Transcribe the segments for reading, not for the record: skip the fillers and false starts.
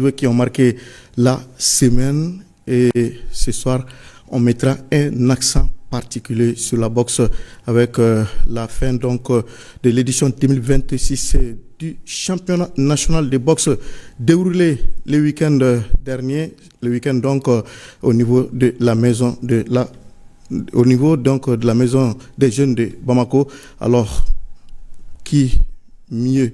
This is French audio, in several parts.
joueurs qui ont marqué la semaine. Et ce soir, on mettra un accent particulier sur la boxe avec la fin donc de l'édition 2026 du championnat national de boxe déroulé le week-end dernier, le week-end donc au niveau de la maison de la maison des jeunes de Bamako. Alors, qui mieux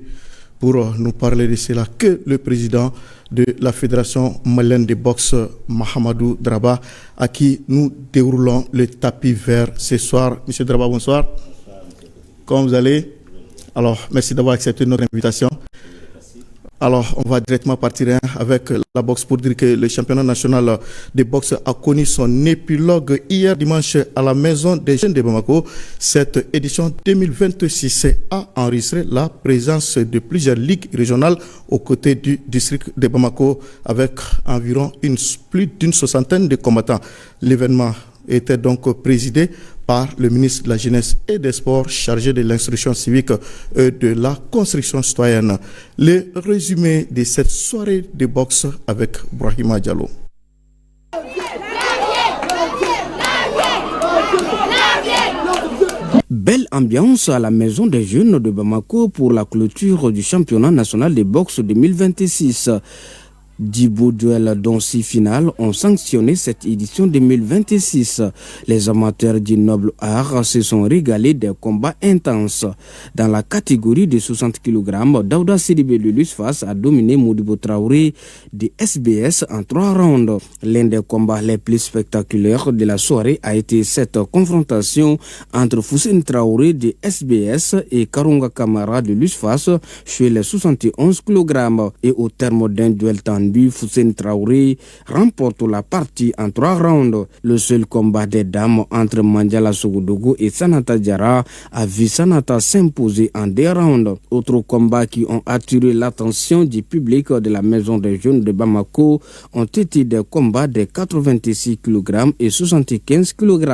pour nous parler de cela que le président de la Fédération malienne de boxe, Mahamadou Draba, à qui nous déroulons le tapis vert ce soir. Monsieur Draba, bonsoir. Comment vous allez? Alors, merci d'avoir accepté notre invitation. Alors, on va directement partir avec la boxe pour dire que le championnat national de boxe a connu son épilogue hier dimanche à la maison des jeunes de Bamako. Cette édition 2026 a enregistré la présence de plusieurs ligues régionales aux côtés du district de Bamako avec environ plus d'une soixantaine de combattants. L'événement était donc présidé par le ministre de la Jeunesse et des Sports chargé de l'instruction civique et de la construction citoyenne. Le résumé de cette soirée de boxe avec Brahima Diallo. Belle ambiance à la maison des jeunes de Bamako pour la clôture du championnat national de boxe 2026. 10 beaux duels dont 6 finales ont sanctionné cette édition 2026. Les amateurs du noble art se sont régalés des combats intenses. Dans la catégorie de 60 kg, Daouda Sidibé de l'USFAS a dominé Modibo Traoré de SBS en 3 rounds. L'un des combats les plus spectaculaires de la soirée a été cette confrontation entre Foussine Traoré de SBS et Karunga Kamara de l'USFAS chez les 71 kg. Et au terme d'un duel tendu, Foussine Traoré remporte la partie en 3 rounds. Le seul combat des dames entre Mandjala Sogodogo et Sanata Diarra a vu Sanata s'imposer en 2 rounds. Autres combats qui ont attiré l'attention du public de la maison des jeunes de Bamako ont été des combats de 86 kg et 75 kg.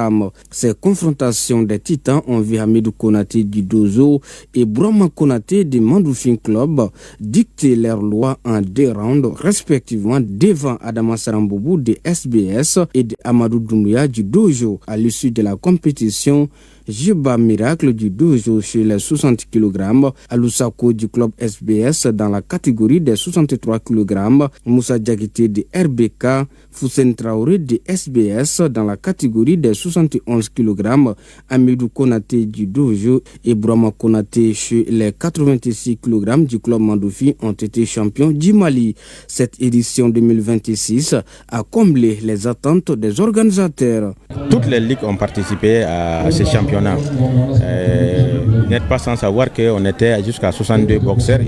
Ces confrontations des titans ont vu Hamidou Konaté du Dozo et Brahma Konaté du Mandoufin Club dicter leurs lois en 2 rounds respectivement devant Adama Saramboubou de SBS et de Amadou Doumbouya du Dojo. À l'issue de la compétition, Jiba Miracle du Dojo chez les 60 kg, Alusako du club SBS dans la catégorie des 63 kg, Moussa Diakité de RBK, Foussine Traoré de SBS dans la catégorie des 71 kg, Amidou Konaté du Dojo et Brahma Konaté chez les 86 kg du club Mandoufi ont été champions du Mali. Cette édition 2026 a comblé les attentes des organisateurs. Toutes les ligues ont participé à ces championnats. Vous n'êtes pas sans savoir qu'on était jusqu'à 62 boxeurs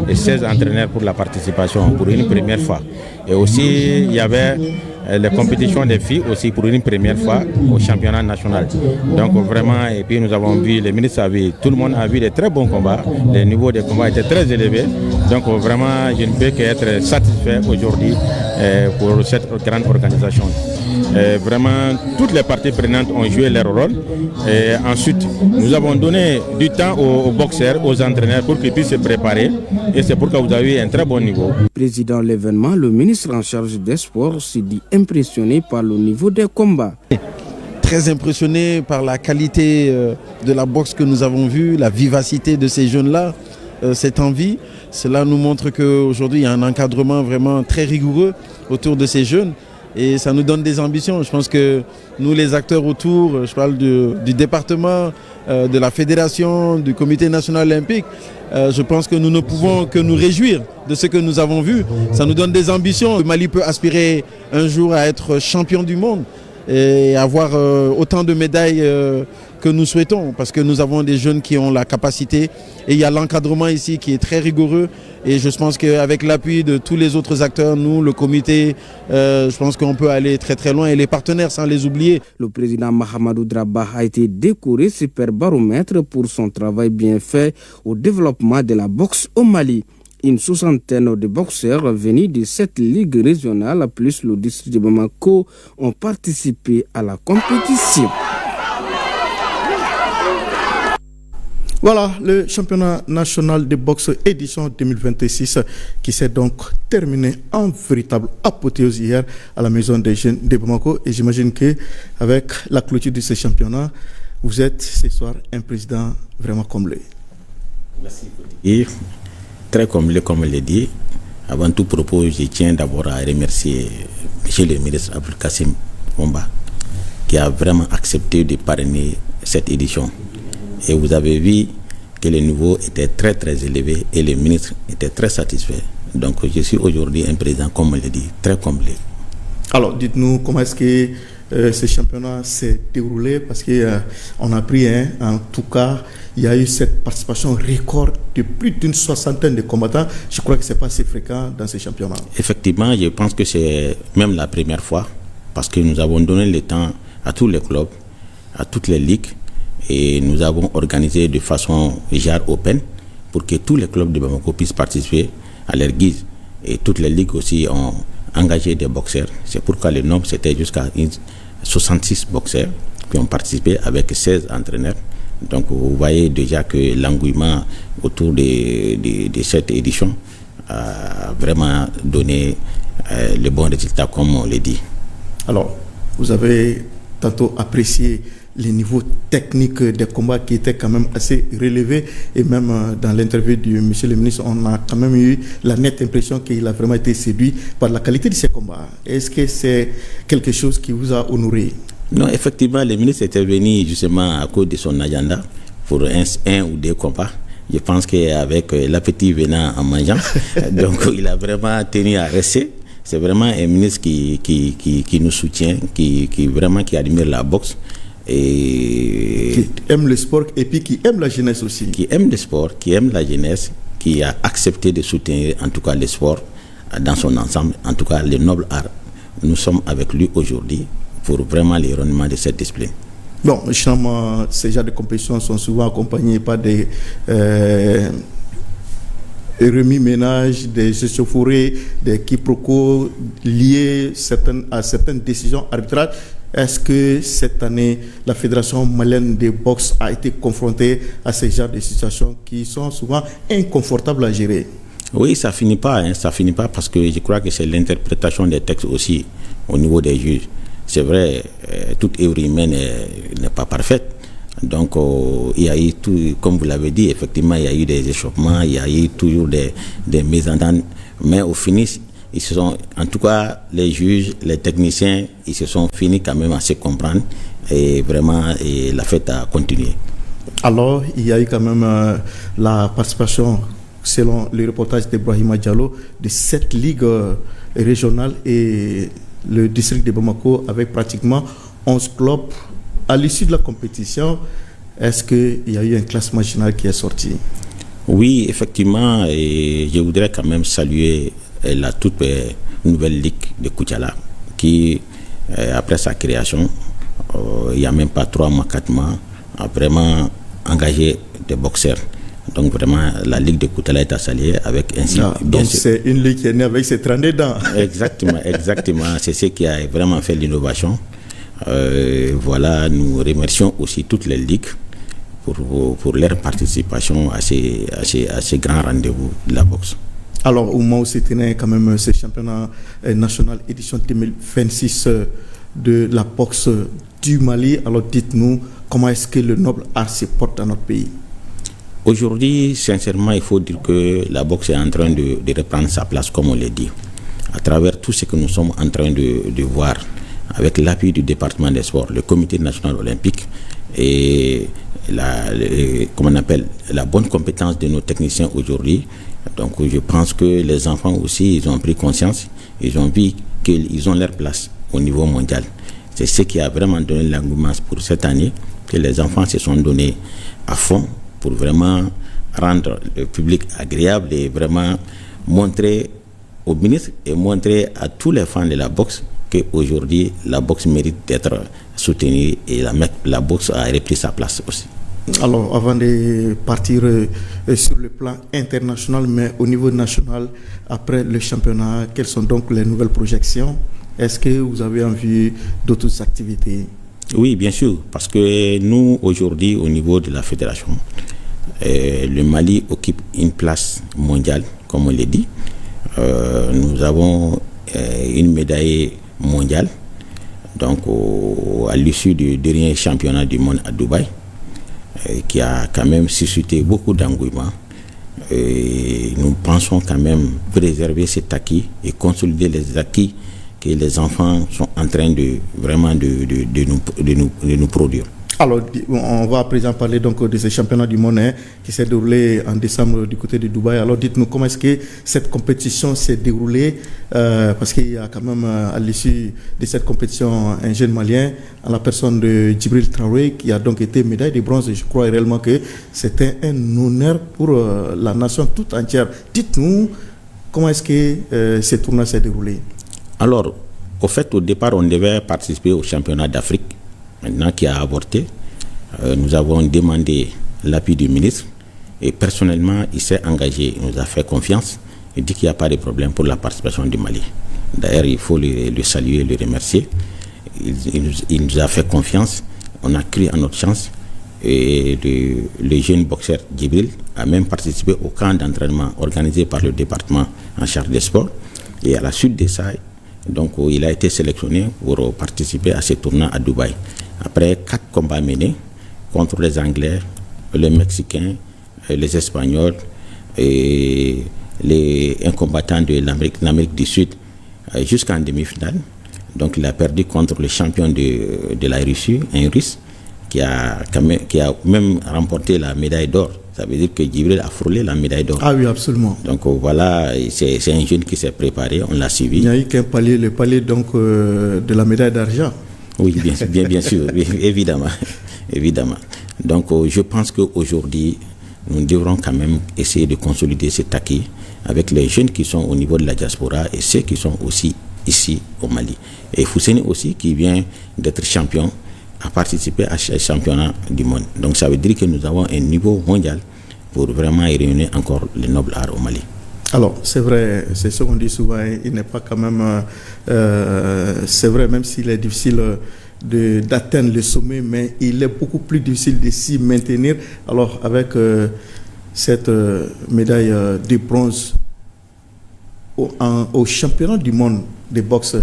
et 16 entraîneurs pour la participation pour une première fois. Et aussi, il y avait les compétitions des filles aussi pour une première fois au championnat national. Donc vraiment, et puis nous avons vu, les ministres a vu, tout le monde a vu des très bons combats. Les niveaux des combats étaient très élevés. Donc vraiment, je ne peux qu'être satisfait aujourd'hui pour cette grande organisation. Vraiment, toutes les parties prenantes ont joué leur rôle. Et ensuite, nous avons donné du temps aux boxeurs, aux entraîneurs pour qu'ils puissent se préparer. Et c'est pourquoi vous avez eu un très bon niveau. Président de l'événement, le ministre en charge des sports s'est dit impressionné par le niveau des combats. Très impressionné par la qualité de la boxe que nous avons vue, la vivacité de ces jeunes-là, cette envie. Cela nous montre qu'aujourd'hui, il y a un encadrement vraiment très rigoureux autour de ces jeunes. Et ça nous donne des ambitions. Je pense que nous, les acteurs autour, je parle du département, de la fédération, du comité national olympique, je pense que nous ne pouvons que nous réjouir de ce que nous avons vu. Ça nous donne des ambitions. Le Mali peut aspirer un jour à être champion du monde et avoir autant de médailles que nous souhaitons, parce que nous avons des jeunes qui ont la capacité et il y a l'encadrement ici qui est très rigoureux. Et je pense qu'avec l'appui de tous les autres acteurs, nous, le comité, je pense qu'on peut aller très très loin et les partenaires sans les oublier. Le président Mahamadou Draba a été décoré super baromètre pour son travail bien fait au développement de la boxe au Mali. Une soixantaine de boxeurs venus de 7 ligues régionales plus le district de Bamako ont participé à la compétition. Voilà le championnat national de boxe édition 2026 qui s'est donc terminé en véritable apothéose hier à la maison des jeunes de Bamako. Et j'imagine qu'avec la clôture de ce championnat, vous êtes ce soir un président vraiment comblé. Merci. Et très comblé, comme je l'ai dit. Avant tout propos, je tiens d'abord à remercier M. le ministre Abdul Kassim Omba qui a vraiment accepté de parrainer cette édition. Et vous avez vu que le niveau était très très élevé et le ministre était très satisfait. Donc je suis aujourd'hui un président, comme on l'a dit, très comblé. Alors dites-nous comment est-ce que ce championnat s'est déroulé, parce qu'on a pris, en tout cas, il y a eu cette participation record de plus d'une soixantaine de combattants. Je crois que ce n'est pas assez fréquent dans ce championnat. Effectivement, je pense que c'est même la première fois, parce que nous avons donné le temps à tous les clubs, à toutes les ligues, et nous avons organisé de façon open pour que tous les clubs de Bamako puissent participer à leur guise. Et toutes les ligues aussi ont engagé des boxeurs. C'est pourquoi le nombre c'était jusqu'à 66 boxeurs qui ont participé avec 16 entraîneurs. Donc vous voyez déjà que l'engouement autour de cette édition a vraiment donné le bon résultat, comme on l'a dit. Alors, vous avez tantôt apprécié les niveaux techniques des combats qui étaient quand même assez relevés, et même dans l'interview du monsieur le ministre, on a quand même eu la nette impression qu'il a vraiment été séduit par la qualité de ces combats. Est-ce que c'est quelque chose qui vous a honoré? Non, effectivement, le ministre était venu justement à cause de son agenda pour un ou deux combats. Je pense qu'avec l'appétit venant en mangeant, donc il a vraiment tenu à rester. C'est vraiment un ministre qui nous soutient, qui admire la boxe. Et qui aime le sport et puis qui aime la jeunesse aussi. Qui aime le sport, qui aime la jeunesse, qui a accepté de soutenir en tout cas le sport dans son ensemble, en tout cas le noble art. Nous sommes avec lui aujourd'hui pour vraiment le rayonnement de cette discipline. Bon, ces genres de compétitions sont souvent accompagnés par des remis-ménages, des échauffourées, des quiproquos liés à certaines décisions arbitrales. Est-ce que cette année, la Fédération malienne de boxe a été confrontée à ces genres de situations qui sont souvent inconfortables à gérer? Oui, ça finit pas parce que je crois que c'est l'interprétation des textes aussi au niveau des juges. C'est vrai, toute œuvre humaine n'est pas parfaite. Donc, il y a eu tout, comme vous l'avez dit, effectivement, il y a eu des échauffements, il y a eu toujours des mésententes, mais au finish, ils se sont, en tout cas, les juges, les techniciens, ils se sont finis quand même à se comprendre et vraiment, la fête a continué. Alors, il y a eu quand même la participation, selon le reportage d'Ibrahima Diallo, de 7 ligues régionales et le district de Bamako avec pratiquement 11 clubs. À l'issue de la compétition, est-ce qu'il y a eu un classement général qui est sorti? Oui, effectivement, et je voudrais quand même saluer la toute nouvelle ligue de Koutiala qui, après sa création, il n'y a même pas 3 mois, 4 mois, a vraiment engagé des boxeurs. Donc vraiment, la ligue de Koutiala est à saluer avec ainsi. Donc c'est une ligue qui est née avec ses 32 dents. Exactement. C'est ce qui a vraiment fait l'innovation. Voilà, nous remercions aussi toutes les ligues pour leur participation à ces grands rendez-vous de la boxe. Alors, au moment où se tenait quand même ce championnat national édition 2026 de la boxe du Mali, alors dites-nous, comment est-ce que le noble art se porte dans notre pays? Aujourd'hui, sincèrement, il faut dire que la boxe est en train de reprendre sa place, comme on l'a dit, à travers tout ce que nous sommes en train de voir, avec l'appui du département des sports, le comité national olympique et la bonne compétence de nos techniciens aujourd'hui. Donc je pense que les enfants aussi, ils ont pris conscience, ils ont vu qu'ils ont leur place au niveau mondial. C'est ce qui a vraiment donné l'engouement pour cette année, que les enfants se sont donnés à fond pour vraiment rendre le public agréable et vraiment montrer au ministre et montrer à tous les fans de la boxe qu'aujourd'hui la boxe mérite d'être soutenue et la boxe a repris sa place aussi. Alors, avant de partir sur le plan international, mais au niveau national, après le championnat, quelles sont donc les nouvelles projections? Est-ce que vous avez envie d'autres activités? Oui, bien sûr, parce que nous, aujourd'hui, au niveau de la fédération, Le Mali occupe une place mondiale, comme on l'a dit. Nous avons une médaille mondiale, donc à l'issue du dernier championnat du monde à Dubaï, qui a quand même suscité beaucoup d'engouement. Nous pensons quand même préserver cet acquis et consolider les acquis que les enfants sont en train de nous produire. Alors, on va à présent parler donc de ce championnat du monde qui s'est déroulé en décembre du côté de Dubaï. Alors, dites-nous comment est-ce que cette compétition s'est déroulée, parce qu'il y a quand même à l'issue de cette compétition un jeune Malien, à la personne de Djibril Traoré, qui a donc été médaille de bronze. Et je crois réellement que c'était un honneur pour la nation toute entière. Dites-nous comment est-ce que ce tournoi s'est déroulé. Alors, au fait, au départ, on devait participer au championnat d'Afrique. Maintenant qui a avorté, nous avons demandé l'appui du ministre et personnellement il s'est engagé, il nous a fait confiance et dit qu'il n'y a pas de problème pour la participation du Mali. D'ailleurs il faut le saluer, le remercier. Il nous a fait confiance, on a cru en notre chance et le jeune boxeur Djibril a même participé au camp d'entraînement organisé par le département en charge des sports et à la suite de ça, donc il a été sélectionné pour participer à ce tournoi à Dubaï. Après 4 combats menés contre les Anglais, les Mexicains, les Espagnols et un combattant de l'Amérique du Sud jusqu'en demi-finale. Donc il a perdu contre le champion de la Russie, un Russe, qui a même remporté la médaille d'or. Ça veut dire que Djibril a frôlé la médaille d'or. Ah oui, absolument. Donc voilà, c'est un jeune qui s'est préparé, on l'a suivi. Il n'y a eu qu'un palier, le palier donc, de la médaille d'argent. Oui, bien sûr, évidemment. Donc je pense qu'aujourd'hui, nous devrons quand même essayer de consolider cet acquis avec les jeunes qui sont au niveau de la diaspora et ceux qui sont aussi ici au Mali. Et Fousseni aussi, qui vient d'être champion, a participé à ce championnat du monde. Donc ça veut dire que nous avons un niveau mondial pour vraiment réunir encore les nobles arts au Mali. Alors, c'est vrai, c'est ce qu'on dit souvent, il n'est pas quand même... c'est vrai, même s'il est difficile d'atteindre le sommet, mais il est beaucoup plus difficile de s'y maintenir. Alors, avec cette médaille de bronze au championnat du monde de boxe,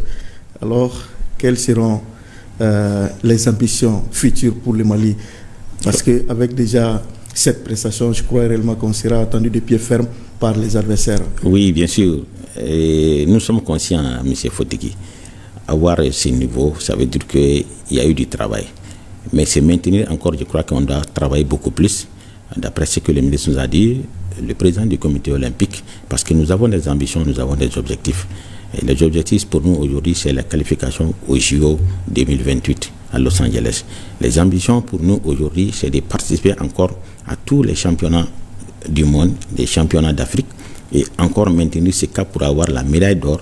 alors, quelles seront les ambitions futures pour le Mali? Parce qu'avec déjà cette prestation, je crois réellement qu'on sera attendu de pied ferme par les adversaires. Oui, bien sûr. Et nous sommes conscients, M. Fotigui, avoir ce niveau, ça veut dire qu'il y a eu du travail. Mais c'est maintenir encore, je crois qu'on doit travailler beaucoup plus. D'après ce que le ministre nous a dit, le président du comité olympique, parce que nous avons des ambitions, nous avons des objectifs. Et les objectifs pour nous aujourd'hui, c'est la qualification au JO 2028 à Los Angeles. Les ambitions pour nous aujourd'hui, c'est de participer encore à tous les championnats du monde, les championnats d'Afrique, et encore maintenir ce cap pour avoir la médaille d'or,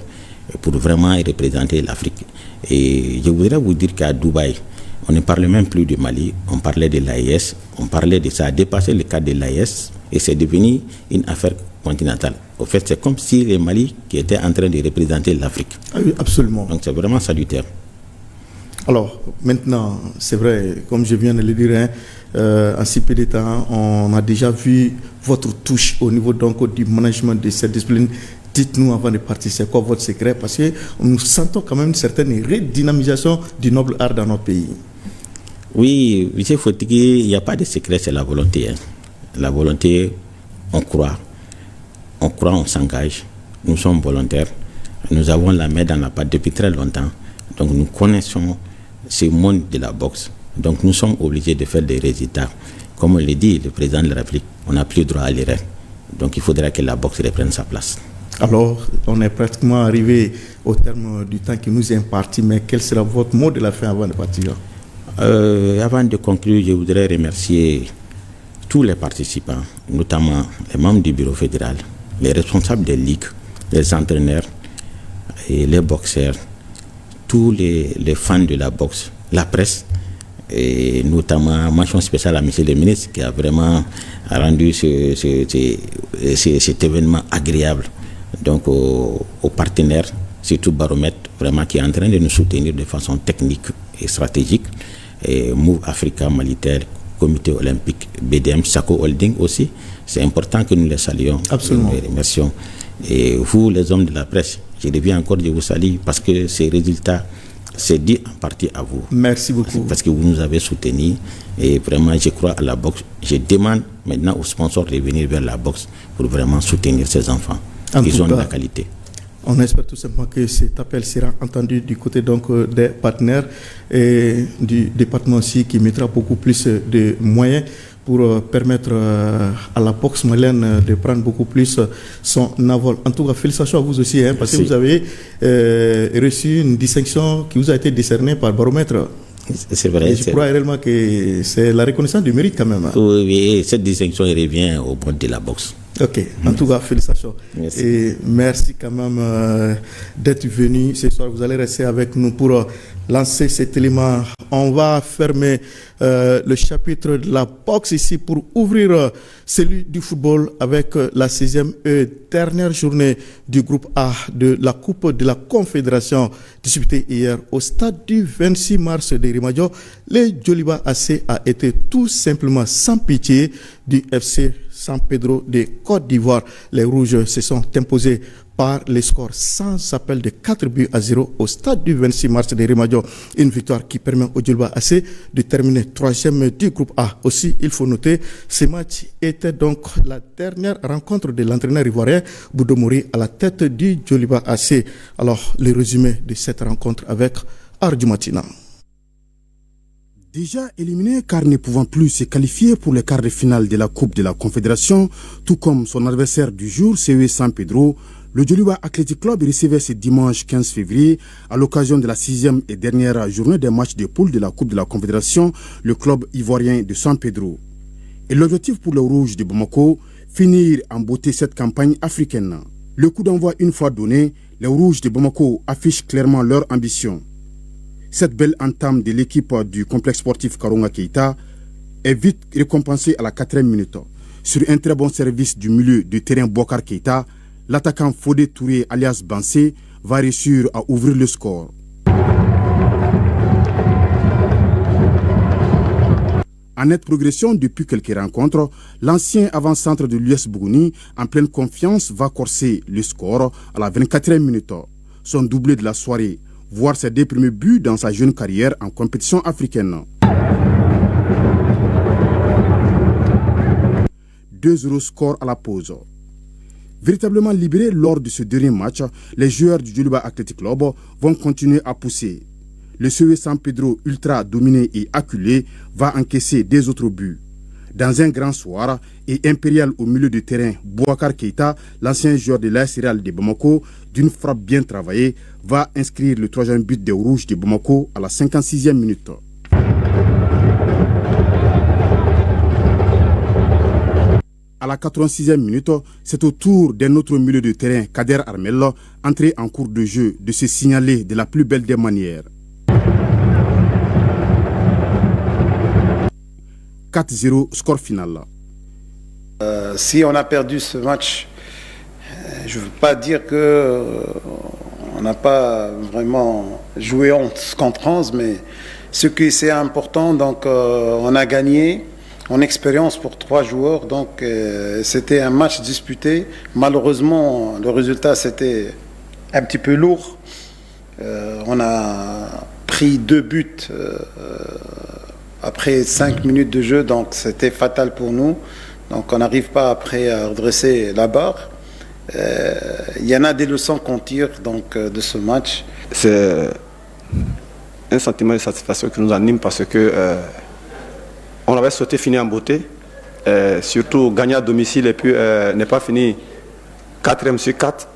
pour vraiment représenter l'Afrique. Et je voudrais vous dire qu'à Dubaï, on ne parlait même plus du Mali, on parlait de l'AES, on parlait de ça, a dépassé le cadre de l'AES, et c'est devenu une affaire continentale. Au fait, c'est comme si le Mali qui était en train de représenter l'Afrique. Ah oui, absolument. Donc c'est vraiment salutaire. Alors, maintenant, c'est vrai, comme je viens de le dire, en si peu de temps, on a déjà vu votre touche au niveau donc, du management de cette discipline. Dites-nous avant de partir, c'est quoi votre secret? Parce que nous sentons quand même une certaine redynamisation du noble art dans notre pays. Oui, M. Fotigui, il n'y a pas de secret, c'est la volonté. La volonté, on croit, on s'engage, nous sommes volontaires, nous avons la main dans la pâte depuis très longtemps, donc nous connaissons ce monde de la boxe, donc nous sommes obligés de faire des résultats. Comme le dit le président de la République, on n'a plus droit à l'erreur, donc il faudra que la boxe reprenne sa place. Alors, on est pratiquement arrivé au terme du temps qui nous est imparti, mais quel sera votre mot de la fin avant de partir? Avant de conclure, je voudrais remercier tous les participants, notamment les membres du bureau fédéral, les responsables des ligues, les entraîneurs et les boxeurs, tous les fans de la boxe, la presse, et notamment mention spéciale à M. le ministre qui a vraiment rendu cet événement agréable. Donc aux partenaires, surtout Baromètre, vraiment qui est en train de nous soutenir de façon technique et stratégique, et Move Africa Militaire, comité olympique BDM, Sako Holding aussi. C'est important que nous les saluions. Absolument. Nous les remercions. Et vous, les hommes de la presse, je reviens encore, je vous salue parce que ces résultats, c'est dû en partie à vous. Merci beaucoup. Parce que vous nous avez soutenus et vraiment, je crois à la boxe. Je demande maintenant aux sponsors de venir vers la boxe pour vraiment soutenir ces enfants. Ils ont de la qualité. On espère tout simplement que cet appel sera entendu du côté donc des partenaires et du département aussi qui mettra beaucoup plus de moyens pour permettre à la boxe malienne de prendre beaucoup plus son envol. En tout cas, félicitations à vous aussi, parce que vous avez reçu une distinction qui vous a été décernée par Baromètre. C'est vrai. Et je crois réellement que c'est la reconnaissance du mérite quand même. Oui, cette distinction revient au monde de la boxe. Ok, en tout cas, félicitations. Merci. Et merci quand même d'être venu ce soir. Vous allez rester avec nous pour lancer cet élément. On va fermer le chapitre de la boxe ici pour ouvrir celui du football avec la 6e et dernière journée du groupe A de la Coupe de la Confédération disputée hier au stade du 26 mars de Rimadio. Le Djoliba AC a été tout simplement sans pitié du FC San Pedro de Côte d'Ivoire. Les Rouges se sont imposés par les scores sans appel de 4-0 au stade du 26 mars de Rimadio. Une victoire qui permet au Djoliba AC de terminer 3e du groupe A. Aussi, il faut noter, ce match était donc la dernière rencontre de l'entraîneur ivoirien Boudomori à la tête du Djoliba AC. Alors, le résumé de cette rencontre avec Ardjumatina. Déjà éliminé car ne pouvant plus se qualifier pour les quarts de finale de la Coupe de la Confédération, tout comme son adversaire du jour, CE San Pedro, le Djoliba Athletic Club recevait ce dimanche 15 février, à l'occasion de la 6e et dernière journée des matchs de poule de la Coupe de la Confédération, le club ivoirien de San Pedro. Et l'objectif pour les Rouges de Bamako, finir en beauté cette campagne africaine. Le coup d'envoi une fois donné, les Rouges de Bamako affichent clairement leur ambition. Cette belle entame de l'équipe du complexe sportif Karonga Keita est vite récompensée à la 4e minute. Sur un très bon service du milieu de terrain Bokar Keita, l'attaquant Fodé Touré alias Bansé va réussir à ouvrir le score. En nette progression depuis quelques rencontres, l'ancien avant-centre de l'US Bougouni, en pleine confiance, va corser le score à la 24e minute. Son doublé de la soirée, voir ses 2 premiers buts dans sa jeune carrière en compétition africaine. 2-0 score à la pause. Véritablement libérés lors de ce dernier match, les joueurs du Djoliba Athletic Club vont continuer à pousser. Le CE San Pedro, ultra dominé et acculé, va encaisser 2 autres buts. Dans un grand soir et impérial au milieu de terrain, Bouakar Keita, l'ancien joueur de l'AS Real de Bamako, d'une frappe bien travaillée, va inscrire le 3e but des Rouges de Bamako à la 56e minute. À la 86e minute, c'est au tour d'un autre milieu de terrain, Kader Armel, entré en cours de jeu, de se signaler de la plus belle des manières. 4-0, score final. Si on a perdu ce match, je ne veux pas dire que on n'a pas vraiment joué contre 11, mais ce qui c'est important, donc on a gagné en expérience pour 3 joueurs, donc c'était un match disputé. Malheureusement, le résultat c'était un petit peu lourd. On a pris 2 buts après 5 minutes de jeu, donc c'était fatal pour nous. Donc on n'arrive pas après à redresser la barre. Il y en a des leçons qu'on tire donc, de ce match. C'est un sentiment de satisfaction qui nous anime parce que on avait souhaité finir en beauté, surtout gagner à domicile et puis n'est pas fini 4e sur 4.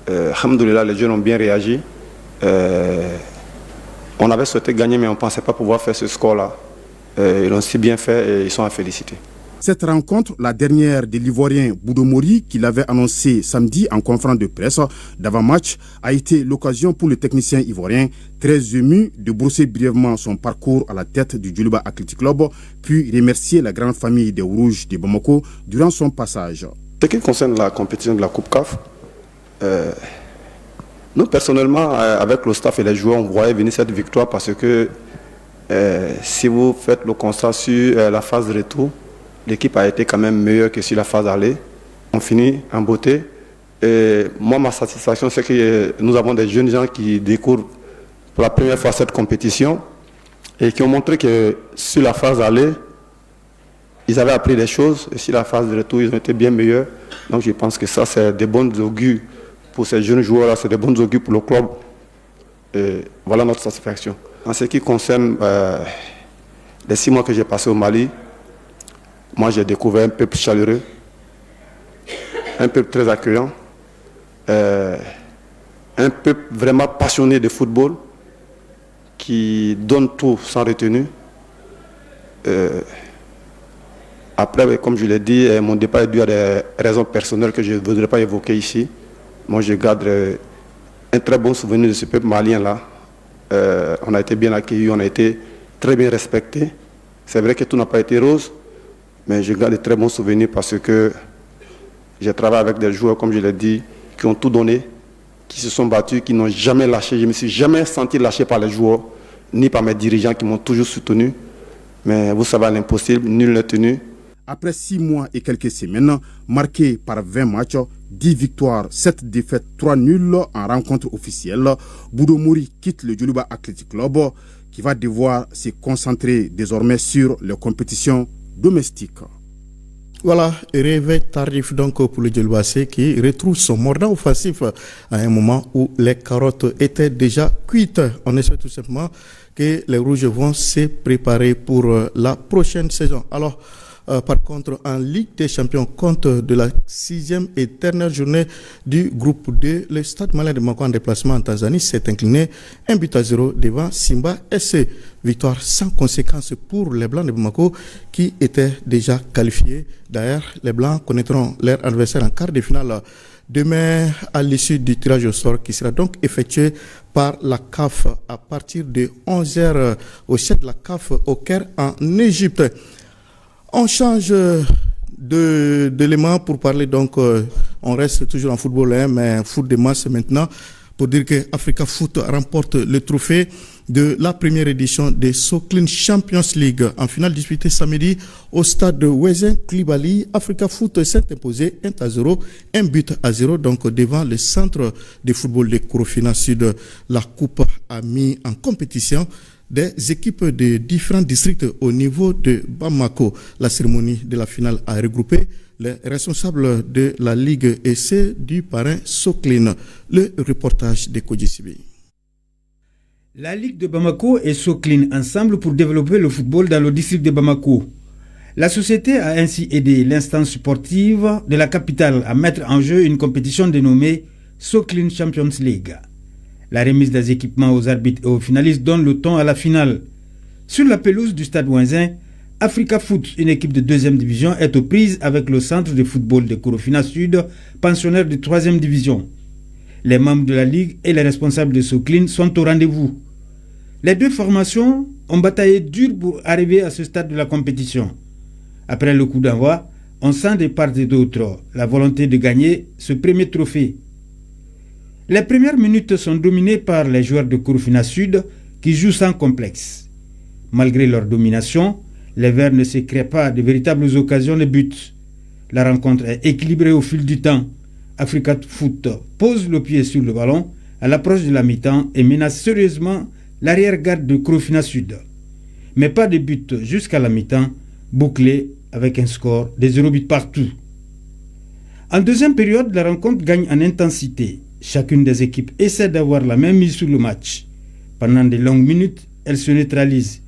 Alhamdoulilah, les jeunes ont bien réagi. On avait souhaité gagner, mais on ne pensait pas pouvoir faire ce score-là. Ils l'ont si bien fait et ils sont à féliciter. Cette rencontre, la dernière de l'Ivoirien Boudomori, qu'il avait annoncé samedi en conférence de presse d'avant-match, a été l'occasion pour le technicien ivoirien, très ému, de brosser brièvement son parcours à la tête du Djoliba Athletic Club, puis remercier la grande famille des Rouges de Bamako durant son passage. Ce qui concerne la compétition de la Coupe CAF, nous personnellement, avec le staff et les joueurs, on voyait venir cette victoire parce que Si vous faites le constat sur la phase de retour, l'équipe a été quand même meilleure que sur la phase aller. On finit en beauté. Et moi, ma satisfaction, c'est que nous avons des jeunes gens qui découvrent pour la première fois cette compétition et qui ont montré que sur la phase aller, ils avaient appris des choses et sur la phase de retour, ils ont été bien meilleurs. Donc je pense que ça, c'est des bonnes augures pour ces jeunes joueurs-là, c'est des bonnes augures pour le club. Et voilà notre satisfaction. En ce qui concerne les 6 mois que j'ai passés au Mali, moi j'ai découvert un peuple chaleureux, un peuple très accueillant, un peuple vraiment passionné de football, qui donne tout sans retenue. Après, comme je l'ai dit, mon départ est dû à des raisons personnelles que je ne voudrais pas évoquer ici. Moi, je garde un très bon souvenir de ce peuple malien-là. On a été bien accueillis, on a été très bien respectés. C'est vrai que tout n'a pas été rose, mais je garde de très bons souvenirs parce que j'ai travaillé avec des joueurs, comme je l'ai dit, qui ont tout donné, qui se sont battus, qui n'ont jamais lâché. Je ne me suis jamais senti lâché par les joueurs, ni par mes dirigeants qui m'ont toujours soutenu. Mais vous savez, à l'impossible, nul n'est tenu. Après 6 mois et quelques semaines, marqués par 20 matchs, 10 victoires, 7 défaites, 3 nuls en rencontre officielle, Boudomori quitte le Djoliba Athletic Club qui va devoir se concentrer désormais sur les compétitions domestiques. Voilà, réveil tardif donc pour le Djoliba qui retrouve son mordant offensif à un moment où les carottes étaient déjà cuites. On espère tout simplement que les Rouges vont se préparer pour la prochaine saison. Alors, par contre, en Ligue des Champions, compte de la 6e et dernière journée du groupe 2, le Stade Malien de Bamako en déplacement en Tanzanie s'est incliné 1-0 devant Simba SC. Victoire sans conséquence pour les Blancs de Bamako qui étaient déjà qualifiés. D'ailleurs, les Blancs connaîtront leur adversaire en quart de finale demain à l'issue du tirage au sort qui sera donc effectué par la CAF à partir de 11h au siège de la CAF au Caire en Égypte. On change d'élément pour parler donc, on reste toujours en football, mais foot de masse maintenant, pour dire que Africa Foot remporte le trophée de la première édition des Soclin Champions League. En finale disputée samedi au stade de Wezen Klibali, Africa Foot s'est imposé 1-0, 1-0 donc devant le centre de football de Korofina Sud. La coupe a mis en compétition des équipes de différents districts au niveau de Bamako. La cérémonie de la finale a regroupé les responsables de la Ligue et ceux du parrain Soclin. Le reportage de Kodjisibi. La Ligue de Bamako et Soclin ensemble pour développer le football dans le district de Bamako. La société a ainsi aidé l'instance sportive de la capitale à mettre en jeu une compétition dénommée Soclin Champions League. La remise des équipements aux arbitres et aux finalistes donne le ton à la finale. Sur la pelouse du stade Ouinzin, Africa Foot, une équipe de 2e division, est aux prises avec le centre de football de Korofina Sud, pensionnaire de 3e division. Les membres de la Ligue et les responsables de Soclin sont au rendez-vous. Les deux formations ont bataillé dur pour arriver à ce stade de la compétition. Après le coup d'envoi, on sent de part et d'autre la volonté de gagner ce premier trophée. Les premières minutes sont dominées par les joueurs de Korofina Sud qui jouent sans complexe. Malgré leur domination, les Verts ne se créent pas de véritables occasions de but. La rencontre est équilibrée au fil du temps. Africa Foot pose le pied sur le ballon à l'approche de la mi-temps et menace sérieusement l'arrière-garde de Korofina Sud. Mais pas de but jusqu'à la mi-temps, bouclé avec un score de 0 but partout. En deuxième période, la rencontre gagne en intensité. Chacune des équipes essaie d'avoir la même mise sur le match. Pendant de longues minutes, elles se neutralisent.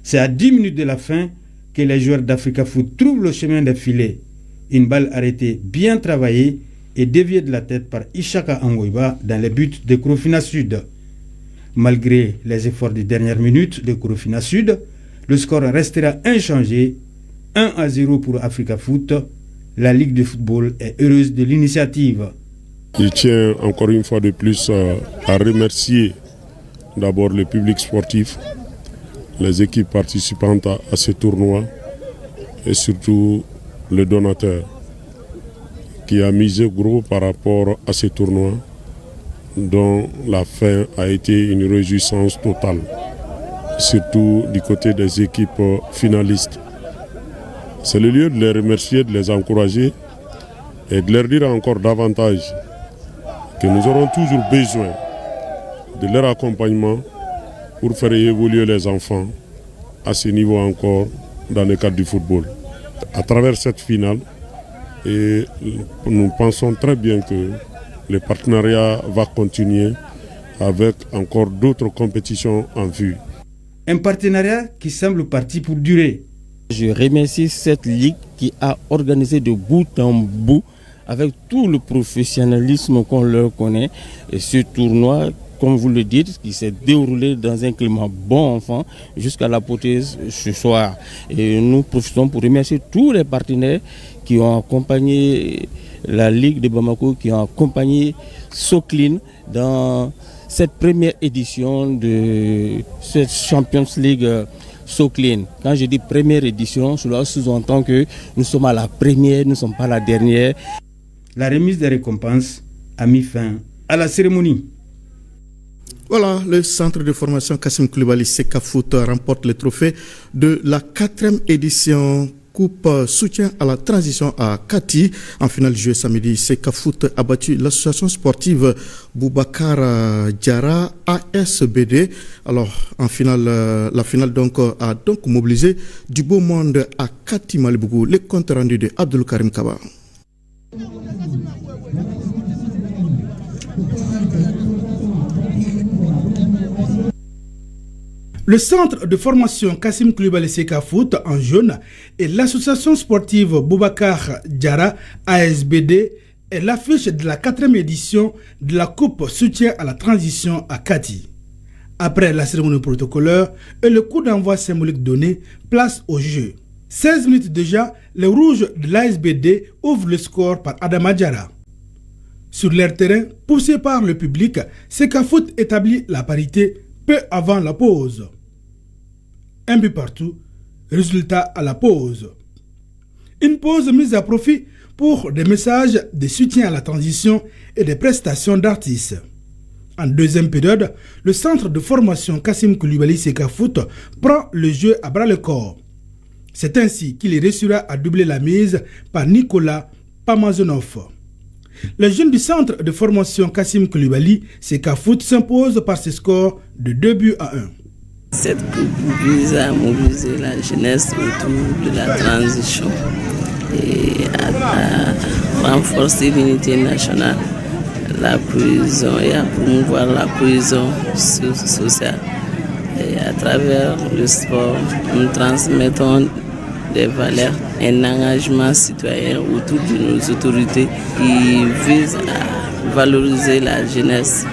C'est à 10 minutes de la fin que les joueurs d'Africa Foot trouvent le chemin des filets. Une balle arrêtée bien travaillée et déviée de la tête par Ishaka Angoiba dans les buts de Korofina Sud. Malgré les efforts des dernières minutes de Korofina Sud, le score restera inchangé, 1-0 pour Africa Foot. La Ligue de football est heureuse de l'initiative. Je tiens encore une fois de plus à remercier d'abord le public sportif, les équipes participantes à ce tournoi et surtout le donateur qui a misé gros par rapport à ce tournoi dont la fin a été une réjouissance totale. surtout du côté des équipes finalistes. C'est le lieu de les remercier, de les encourager et de leur dire encore davantage que nous aurons toujours besoin de leur accompagnement pour faire évoluer les enfants à ce niveau encore dans le cadre du football. À travers cette finale, et nous pensons très bien que le partenariat va continuer avec encore d'autres compétitions en vue. Un partenariat qui semble parti pour durer. Je remercie cette ligue qui a organisé de bout en bout avec tout le professionnalisme qu'on leur connaît. Et ce tournoi, comme vous le dites, qui s'est déroulé dans un climat bon enfant jusqu'à l'apothéose ce soir. Et nous profitons pour remercier tous les partenaires qui ont accompagné la Ligue de Bamako, qui ont accompagné Soclin dans cette première édition de cette Champions League Soclin. Quand je dis première édition, cela sous-entend que nous sommes à la première, nous ne sommes pas à la dernière. La remise des récompenses a mis fin à la cérémonie. Voilà, le centre de formation Kassim Koulibaly Seka Foot remporte le trophée de la 4e édition Coupe soutien à la transition à Kati. En finale jouée samedi, Seka Foot a battu l'association sportive Boubacar Diarra ASBD. Alors, en finale, la finale a donc mobilisé du beau monde à Kati Malibougou. Le compte rendu de Abdul Karim Kaba. Le centre de formation Kassim Koulibaly Seka Foot en jaune et l'association sportive Boubacar Diarra ASBD est l'affiche de la 4e édition de la Coupe soutien à la transition à Kati. Après la cérémonie protocolaire et le coup d'envoi symbolique donné, place au jeu. 16 minutes déjà, les rouges de l'ASBD ouvrent le score par Adama Diarra. Sur leur terrain, poussé par le public, Seka Foot établit la parité peu avant la pause. Un but partout, résultat à la pause. Une pause mise à profit pour des messages de soutien à la transition et des prestations d'artistes. En deuxième période, le centre de formation Kassim Koulibaly Seka Foot prend le jeu à bras-le-corps. C'est ainsi qu'il réussira à doubler la mise par Nicolas Pamazonov. Les jeunes du centre de formation Kassim Koulibaly Seka Foot s'imposent par ce score de 2-1. Cette coupe vise à mobiliser la jeunesse autour de la transition et à renforcer l'unité nationale, la cohésion et à promouvoir la cohésion sociale. Et à travers le sport, nous transmettons des valeurs, un engagement citoyen autour de nos autorités qui vise à valoriser la jeunesse,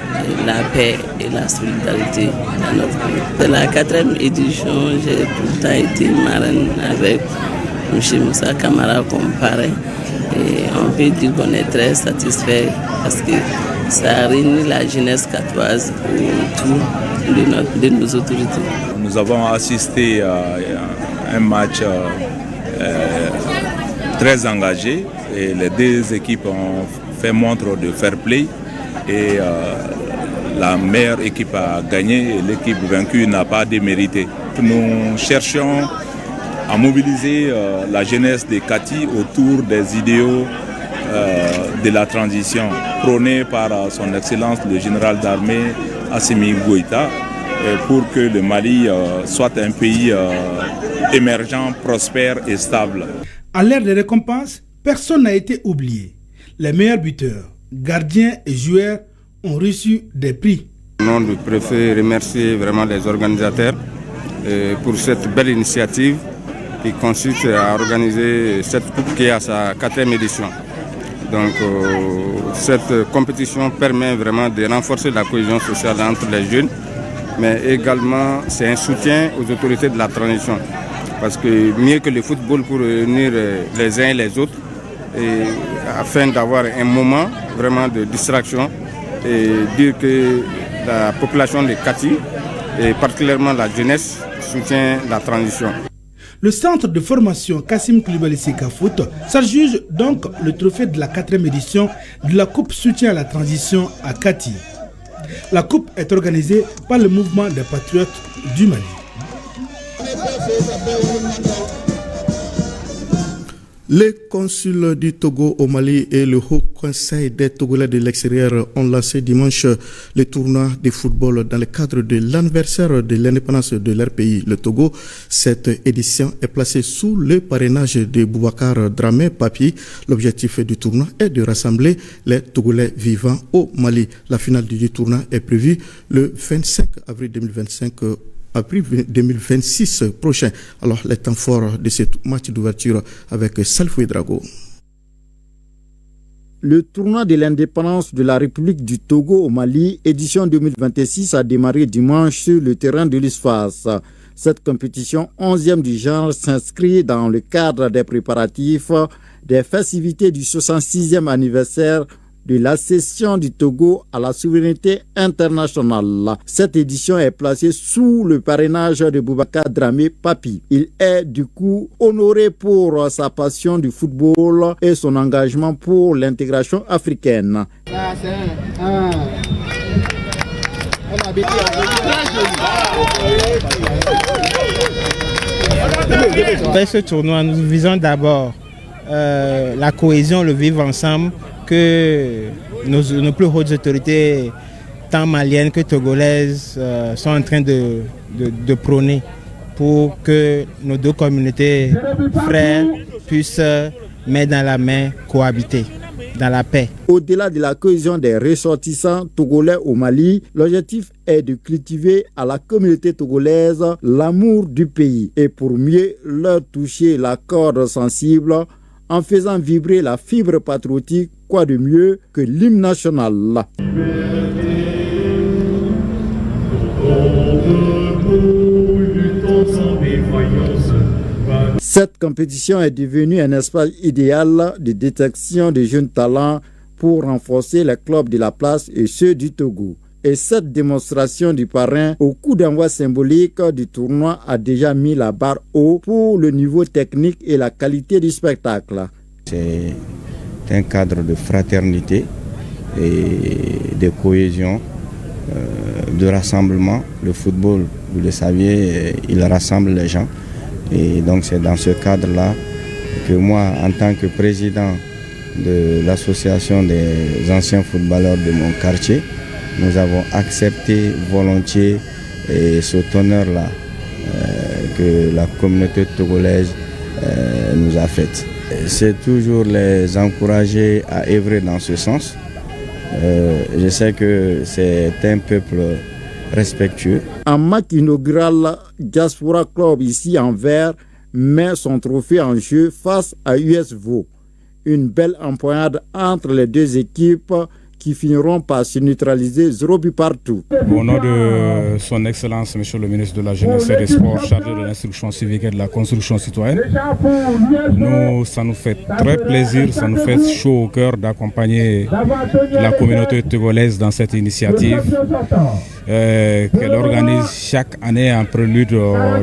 la paix et la solidarité dans notre pays. C'est la 4e édition, j'ai tout le temps été marraine avec M. Moussa Kamara comme parrain. Et on peut dire qu'on est très satisfait parce que ça réunit la jeunesse catoise autour de nos autorités. Nous avons assisté à un match très engagé et les deux équipes ont fait montre de fair play et la meilleure équipe a gagné et l'équipe vaincue n'a pas démérité. Nous cherchons à mobiliser la jeunesse de Kati autour des idéaux de la transition prônée par son Excellence le général d'armée Assimi Goïta pour que le Mali soit un pays émergent, prospère et stable. À l'ère des récompenses, personne n'a été oublié. Les meilleurs buteurs, gardiens et joueurs ont reçu des prix. Au nom du préfet, remercier vraiment les organisateurs pour cette belle initiative qui consiste à organiser cette coupe qui est à sa 4e édition. Donc cette compétition permet vraiment de renforcer la cohésion sociale entre les jeunes, mais également c'est un soutien aux autorités de la transition. Parce que mieux que le football pour réunir les uns et les autres, et afin d'avoir un moment vraiment de distraction et dire que la population de Kati, et particulièrement la jeunesse, soutient la transition. Le centre de formation Kassim Koulibaly Seka Foot s'adjuge donc le trophée de la 4e édition de la Coupe soutien à la transition à Kati. La coupe est organisée par le mouvement des patriotes du Mali. Les consuls du Togo au Mali et le Haut Conseil des Togolais de l'extérieur ont lancé dimanche le tournoi de football dans le cadre de l'anniversaire de l'indépendance de leur pays, le Togo. Cette édition est placée sous le parrainage de Boubacar Dramé Papi. L'objectif du tournoi est de rassembler les Togolais vivant au Mali. La finale du tournoi est prévue le 25 avril 2025. Avril 2026 prochain. Alors, les temps forts de ce match d'ouverture avec Salfoué Drago. Le tournoi de l'indépendance de la République du Togo au Mali, édition 2026, a démarré dimanche sur le terrain de l'USFAS. Cette compétition, 11e du genre, s'inscrit dans le cadre des préparatifs des festivités du 66e anniversaire de l'accession du Togo à la souveraineté internationale. Cette édition est placée sous le parrainage de Boubacar Dramé Papi. Il est du coup honoré pour sa passion du football et son engagement pour l'intégration africaine. Avec ce tournoi, nous visons d'abord la cohésion, le vivre ensemble que nos plus hautes autorités, tant maliennes que togolaises, sont en train de prôner pour que nos deux communautés frères puissent main dans la main cohabiter dans la paix. Au-delà de la cohésion des ressortissants togolais au Mali, l'objectif est de cultiver à la communauté togolaise l'amour du pays et pour mieux leur toucher la corde sensible en faisant vibrer la fibre patriotique, quoi de mieux que l'hymne national. Cette compétition est devenue un espace idéal de détection de jeunes talents pour renforcer les clubs de la place et ceux du Togo. Et cette démonstration du parrain au coup d'envoi symbolique du tournoi a déjà mis la barre haut pour le niveau technique et la qualité du spectacle. C'est un cadre de fraternité et de cohésion, de rassemblement. Le football, vous le saviez, il rassemble les gens. Et donc c'est dans ce cadre-là que moi, en tant que président de l'association des anciens footballeurs de mon quartier, nous avons accepté volontiers cet honneur-là que la communauté togolaise nous a fait. C'est toujours les encourager à œuvrer dans ce sens. Je sais que c'est un peuple respectueux. En match inaugural, Diaspora Club ici en vert met son trophée en jeu face à US Vaud. Une belle empoignade entre les deux équipes qui finiront par se neutraliser 0 but partout. Au nom de son Excellence, Monsieur le ministre de la Jeunesse et des Sports, chargé de l'instruction civique et de la construction citoyenne, ça nous fait très plaisir, ça nous fait chaud au cœur d'accompagner la communauté togolaise dans cette initiative qu'elle organise chaque année en prélude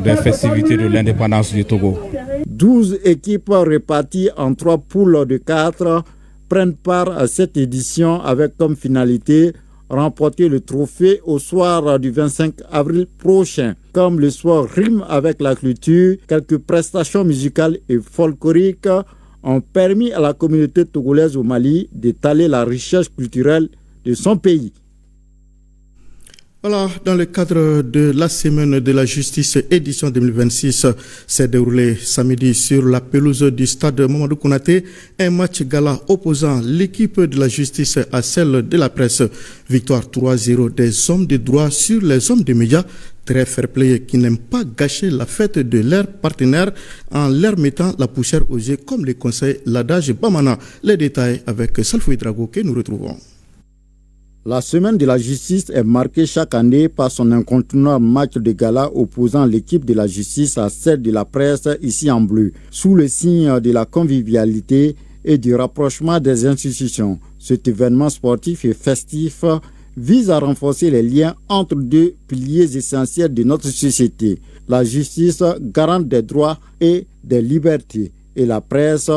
des festivités de l'indépendance du Togo. 12 équipes réparties en 3 poules de 4 prennent part à cette édition avec comme finalité remporter le trophée au soir du 25 avril prochain. Comme le soir rime avec la culture, quelques prestations musicales et folkloriques ont permis à la communauté togolaise au Mali d'étaler la richesse culturelle de son pays. Voilà, dans le cadre de la semaine de la justice édition 2026, s'est déroulé samedi sur la pelouse du stade Mamadou Konaté un match gala opposant l'équipe de la justice à celle de la presse. Victoire 3-0 des hommes de droit sur les hommes des médias. Très fair play qui n'aiment pas gâcher la fête de leurs partenaires en leur mettant la poussière aux yeux comme les conseille l'adage Bamana. Les détails avec Salfoui Drago que nous retrouvons. La semaine de la justice est marquée chaque année par son incontournable match de gala opposant l'équipe de la justice à celle de la presse ici en bleu, sous le signe de la convivialité et du rapprochement des institutions. Cet événement sportif et festif vise à renforcer les liens entre deux piliers essentiels de notre société, la justice garante des droits et des libertés et la presse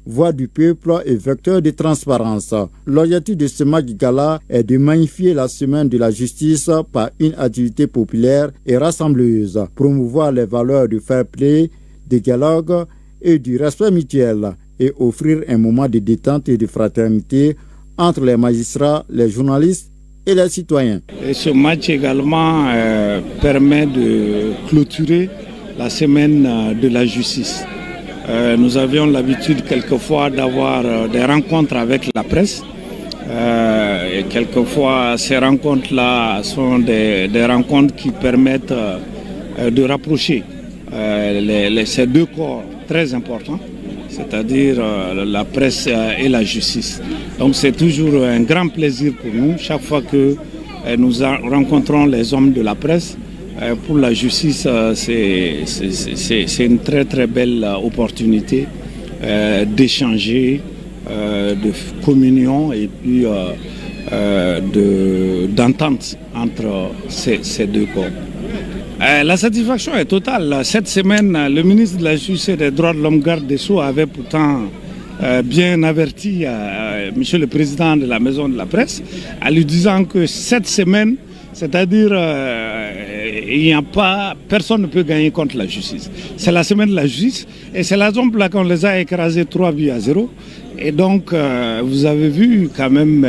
voix du peuple et vecteur de transparence. L'objectif de ce match gala est de magnifier la semaine de la justice par une activité populaire et rassembleuse, promouvoir les valeurs du fair play, du dialogue et du respect mutuel et offrir un moment de détente et de fraternité entre les magistrats, les journalistes et les citoyens. Et ce match également permet de clôturer la semaine de la justice. Nous avions l'habitude quelquefois d'avoir des rencontres avec la presse. Et quelquefois, ces rencontres-là sont des rencontres qui permettent de rapprocher ces deux corps très importants, c'est-à-dire la presse et la justice. Donc c'est toujours un grand plaisir pour nous, chaque fois que nous rencontrons les hommes de la presse. Pour la justice, c'est une très très belle opportunité d'échanger, de communion et puis d'entente entre ces deux corps. La satisfaction est totale. Cette semaine, le ministre de la Justice et des Droits de l'Homme, garde des Sceaux, avait pourtant bien averti Monsieur le Président de la Maison de la Presse, en lui disant que cette semaine, c'est-à-dire personne ne peut gagner contre la justice. C'est la semaine de la justice et c'est la raison pour laquelle on les a écrasés 3-0. Et donc vous avez vu quand même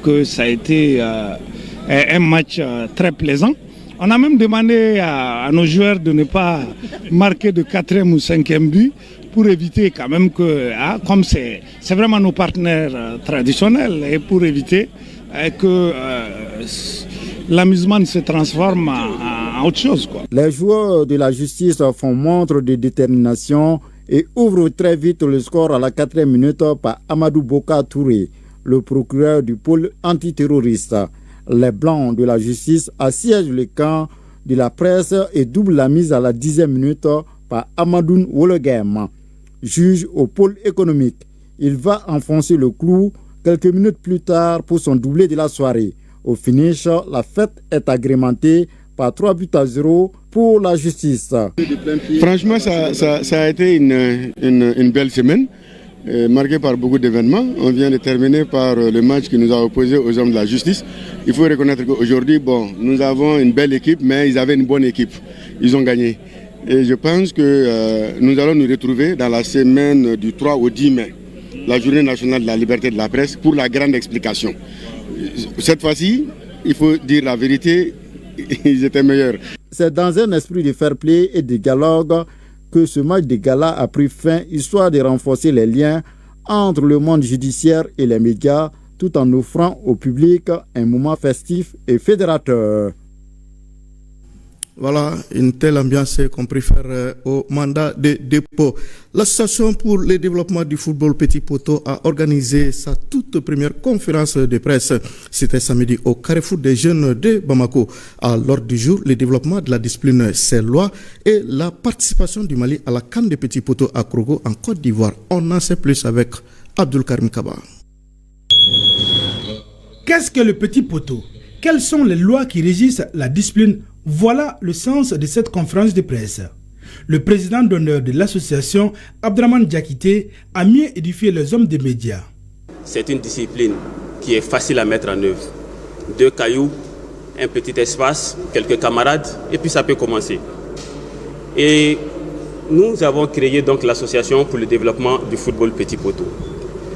que ça a été un match très plaisant. On a même demandé à nos joueurs de ne pas marquer de 4e ou 5e but pour éviter quand même que, comme c'est vraiment nos partenaires traditionnels, et pour éviter que l'amusement se transforme en autre chose, quoi. Les joueurs de la justice font montre de détermination et ouvrent très vite le score à la 4e minute par Amadou Boka Touré, le procureur du pôle antiterroriste. Les Blancs de la justice assiègent le camp de la presse et doublent la mise à la 10e minute par Amadoun Wologem, juge au pôle économique. Il va enfoncer le clou quelques minutes plus tard pour son doublé de la soirée. Au finish, la fête est agrémentée par 3-0 pour la justice. Franchement, ça a été une belle semaine, marquée par beaucoup d'événements. On vient de terminer par le match qui nous a opposés aux hommes de la justice. Il faut reconnaître qu'aujourd'hui, nous avons une belle équipe, mais ils avaient une bonne équipe. Ils ont gagné. Et je pense que nous allons nous retrouver dans la semaine du 3 au 10 mai, la journée nationale de la liberté de la presse, pour la grande explication. Cette fois-ci, il faut dire la vérité, ils étaient meilleurs. C'est dans un esprit de fair play et de dialogue que ce match de gala a pris fin, histoire de renforcer les liens entre le monde judiciaire et les médias, tout en offrant au public un moment festif et fédérateur. Voilà, une telle ambiance qu'on préfère au mandat de dépôt. L'Association pour le développement du football Petit Poteau a organisé sa toute première conférence de presse. C'était samedi au Carrefour des Jeunes de Bamako. À l'ordre du jour, le développement de la discipline CELOA et la participation du Mali à la CAN de Petit Poteau à Krogo en Côte d'Ivoire. On en sait plus avec Abdul Karim Kaba. Qu'est-ce que le Petit Poteau? Quelles sont les lois qui régissent la discipline? Voilà le sens de cette conférence de presse. Le président d'honneur de l'association, Abdraman Diakité, a mieux édifié les hommes des médias. C'est une discipline qui est facile à mettre en œuvre. 2 cailloux, un petit espace, quelques camarades, et puis ça peut commencer. Et nous avons créé donc l'association pour le développement du football Petit Poteau.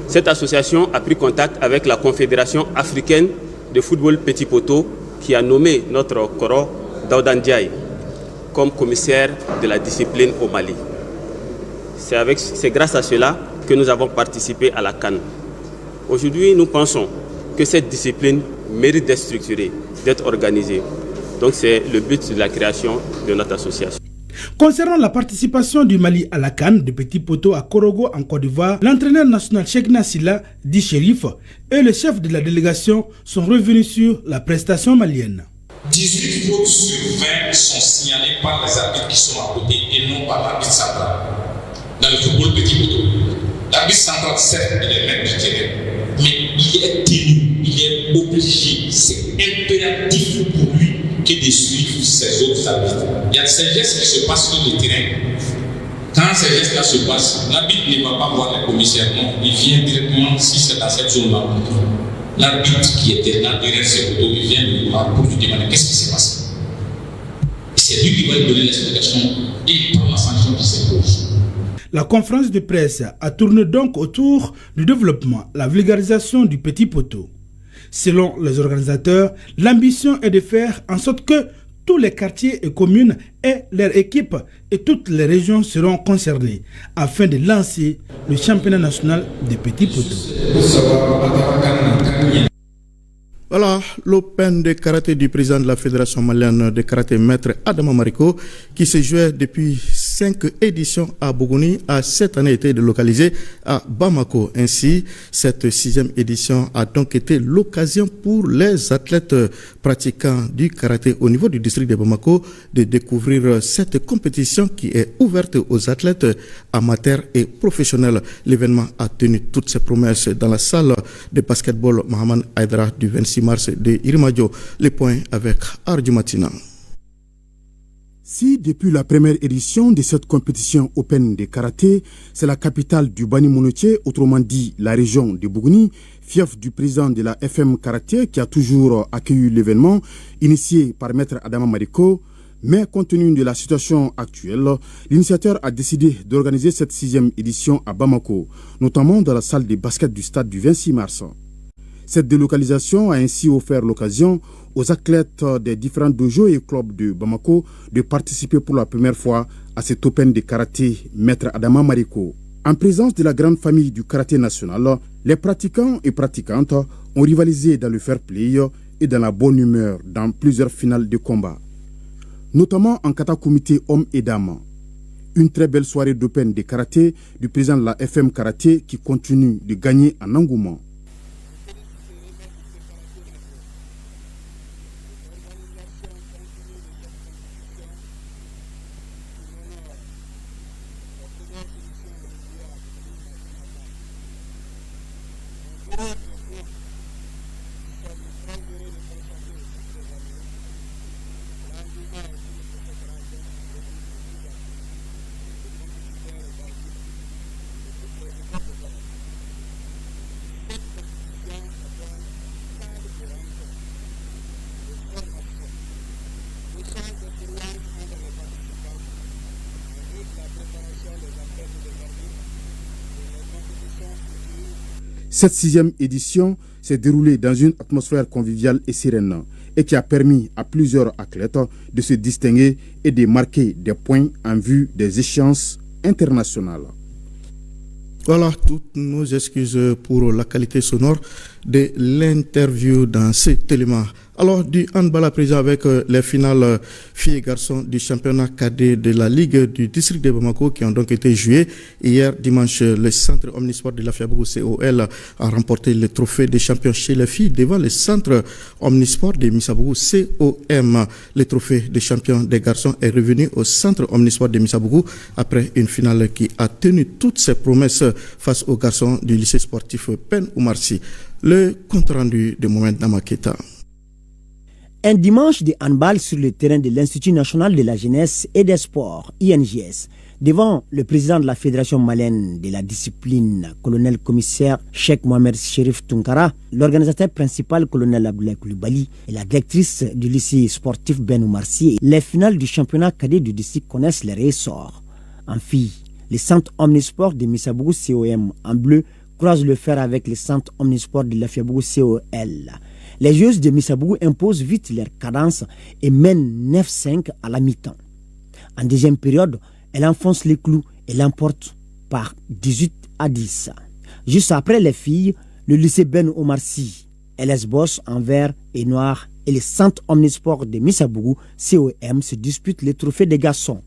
Cette association a pris contact avec la Confédération africaine de football Petit Poteau qui a nommé notre Koro Daouda Ndiaye comme commissaire de la discipline au Mali. C'est grâce à cela que nous avons participé à la CAN. Aujourd'hui, nous pensons que cette discipline mérite d'être structurée, d'être organisée. Donc c'est le but de la création de notre association. Concernant la participation du Mali à la CAN de Petit Poteau à Korogo en Côte d'Ivoire, l'entraîneur national Cheikh Nassila, dit Chérif, et le chef de la délégation sont revenus sur la prestation malienne. 18 fautes sur 20 sont signalées par les arbitres qui sont à côté et non par l'arbitre central. Dans le football Petit Poteau, l'arbitre central, certes, il est maître du terrain, mais il est tenu, il est obligé, c'est impératif pour lui que de suivre ses autres arbitres. Il y a ces gestes qui se passent sur le terrain Quand ces gestes-là se passent, l'arbitre ne va pas voir les commissaires, non, il vient directement, si c'est dans cette zone-là. L'arbitre qui était là derrière ses photos, il vient lui voir pour lui demander qu'est-ce qui s'est passé. C'est lui qui va lui donner l'explication et il prend la sanction qui s'impose. La conférence de presse a tourné donc autour du développement, la vulgarisation du petit poteau. Selon les organisateurs, l'ambition est de faire en sorte que tous les quartiers et communes aient leur équipe et toutes les régions seront concernées afin de lancer le championnat national des petits poteaux. Voilà l'Open de karaté du président de la Fédération malienne de karaté, maître Adama Mariko, qui se jouait depuis 5 éditions à Bougouni, a cette année été délocalisé à Bamako. Ainsi, cette 6e édition a donc été l'occasion pour les athlètes pratiquants du karaté au niveau du district de Bamako de découvrir cette compétition qui est ouverte aux athlètes amateurs et professionnels. L'événement a tenu toutes ses promesses dans la salle de basketball Mohamed Aydara du 26 mars de Irimadio. Les points avec Ardu Matina. Si depuis la première édition de cette compétition Open de karaté, c'est la capitale du Bani Monotié, autrement dit la région de Bougouni, fief du président de la FM Karaté qui a toujours accueilli l'événement, initié par maître Adama Mariko, mais compte tenu de la situation actuelle, l'initiateur a décidé d'organiser cette 6e édition à Bamako, notamment dans la salle de basket du stade du 26 mars. Cette délocalisation a ainsi offert l'occasion aux athlètes des différents dojos et clubs de Bamako de participer pour la première fois à cet Open de karaté maître Adama Mariko. En présence de la grande famille du karaté national, les pratiquants et pratiquantes ont rivalisé dans le fair play et dans la bonne humeur dans plusieurs finales de combat, notamment en kata comité hommes et dames. Une très belle soirée d'Open de karaté du président de la FM Karaté qui continue de gagner en engouement. Cette 6e édition s'est déroulée dans une atmosphère conviviale et sereine et qui a permis à plusieurs athlètes de se distinguer et de marquer des points en vue des échéances internationales. Voilà, toutes nos excuses pour la qualité sonore de l'interview dans cet élément. Alors, du handball à présent avec les finales filles et garçons du championnat cadet de la Ligue du district de Bamako qui ont donc été jouées. Hier dimanche, le centre omnisport de la Fiabougou COL a remporté le trophée des champions chez les filles devant le centre omnisport de Missabougou COM. Le trophée des champions des garçons est revenu au centre omnisport de Missabougou après une finale qui a tenu toutes ses promesses face aux garçons du lycée sportif Pen Oumarsi. Le compte rendu de Mohamed Namaketa. Un dimanche de handball sur le terrain de l'Institut national de la jeunesse et des sports, INJS, devant le président de la Fédération malienne de la discipline, colonel-commissaire Cheikh Mohamed Chérif Tunkara, l'organisateur principal, colonel Abdoulaye Koulibaly, et la directrice du lycée sportif Ben Oumarsi. Les finales du championnat cadet du district connaissent les ressorts. En filles, les centres omnisports de Missabougou COM en bleu croisent le fer avec les centres omnisports de la Fiabougou COL. Les joueuses de Missabougou imposent vite leur cadence et mènent 9-5 à la mi-temps. En deuxième période, elle enfonce les clous et l'emporte par 18-10. Juste après les filles, le lycée Ben Oumarsi, LS Boss en vert et noir et les centres omnisports de Missabougou COM se disputent les trophées des garçons.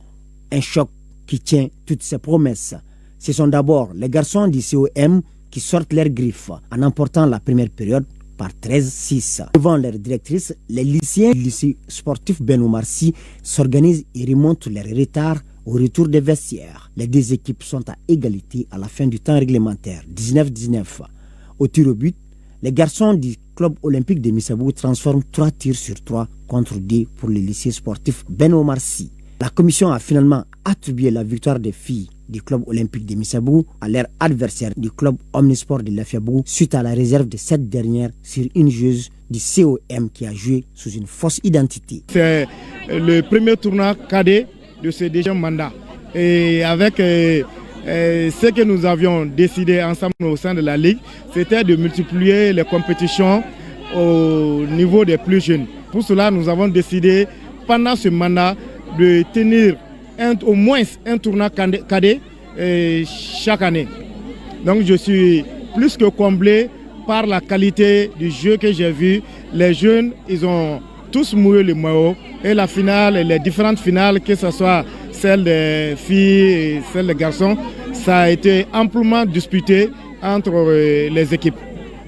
Un choc qui tient toutes ses promesses. Ce sont d'abord les garçons du COM qui sortent leurs griffes en emportant la première période par 13-6. Devant leur directrice, les lycéens du lycée sportif Ben Oumarsi s'organisent et remontent leur retard au retour des vestiaires. Les deux équipes sont à égalité à la fin du temps réglementaire, 19-19. Au tir au but, les garçons du club olympique de Missabougou transforment 3 tirs sur 3 contre 2 pour le lycée sportif Ben Oumarsi. La commission a finalement attribué la victoire des filles du club olympique de Missabou à leur adversaire du club Omnisport de Lafiabougou suite à la réserve de cette dernière sur une joueuse du COM qui a joué sous une fausse identité. C'est le premier tournoi cadet de ce deuxième mandat. Et avec ce que nous avions décidé ensemble au sein de la Ligue, c'était de multiplier les compétitions au niveau des plus jeunes. Pour cela, nous avons décidé pendant ce mandat de tenir au moins un tournoi cadet chaque année. Donc je suis plus que comblé par la qualité du jeu que j'ai vu. Les jeunes, ils ont tous mouillé le maillot. Et la finale, les différentes finales, que ce soit celle des filles et celle des garçons, ça a été amplement disputé entre les équipes.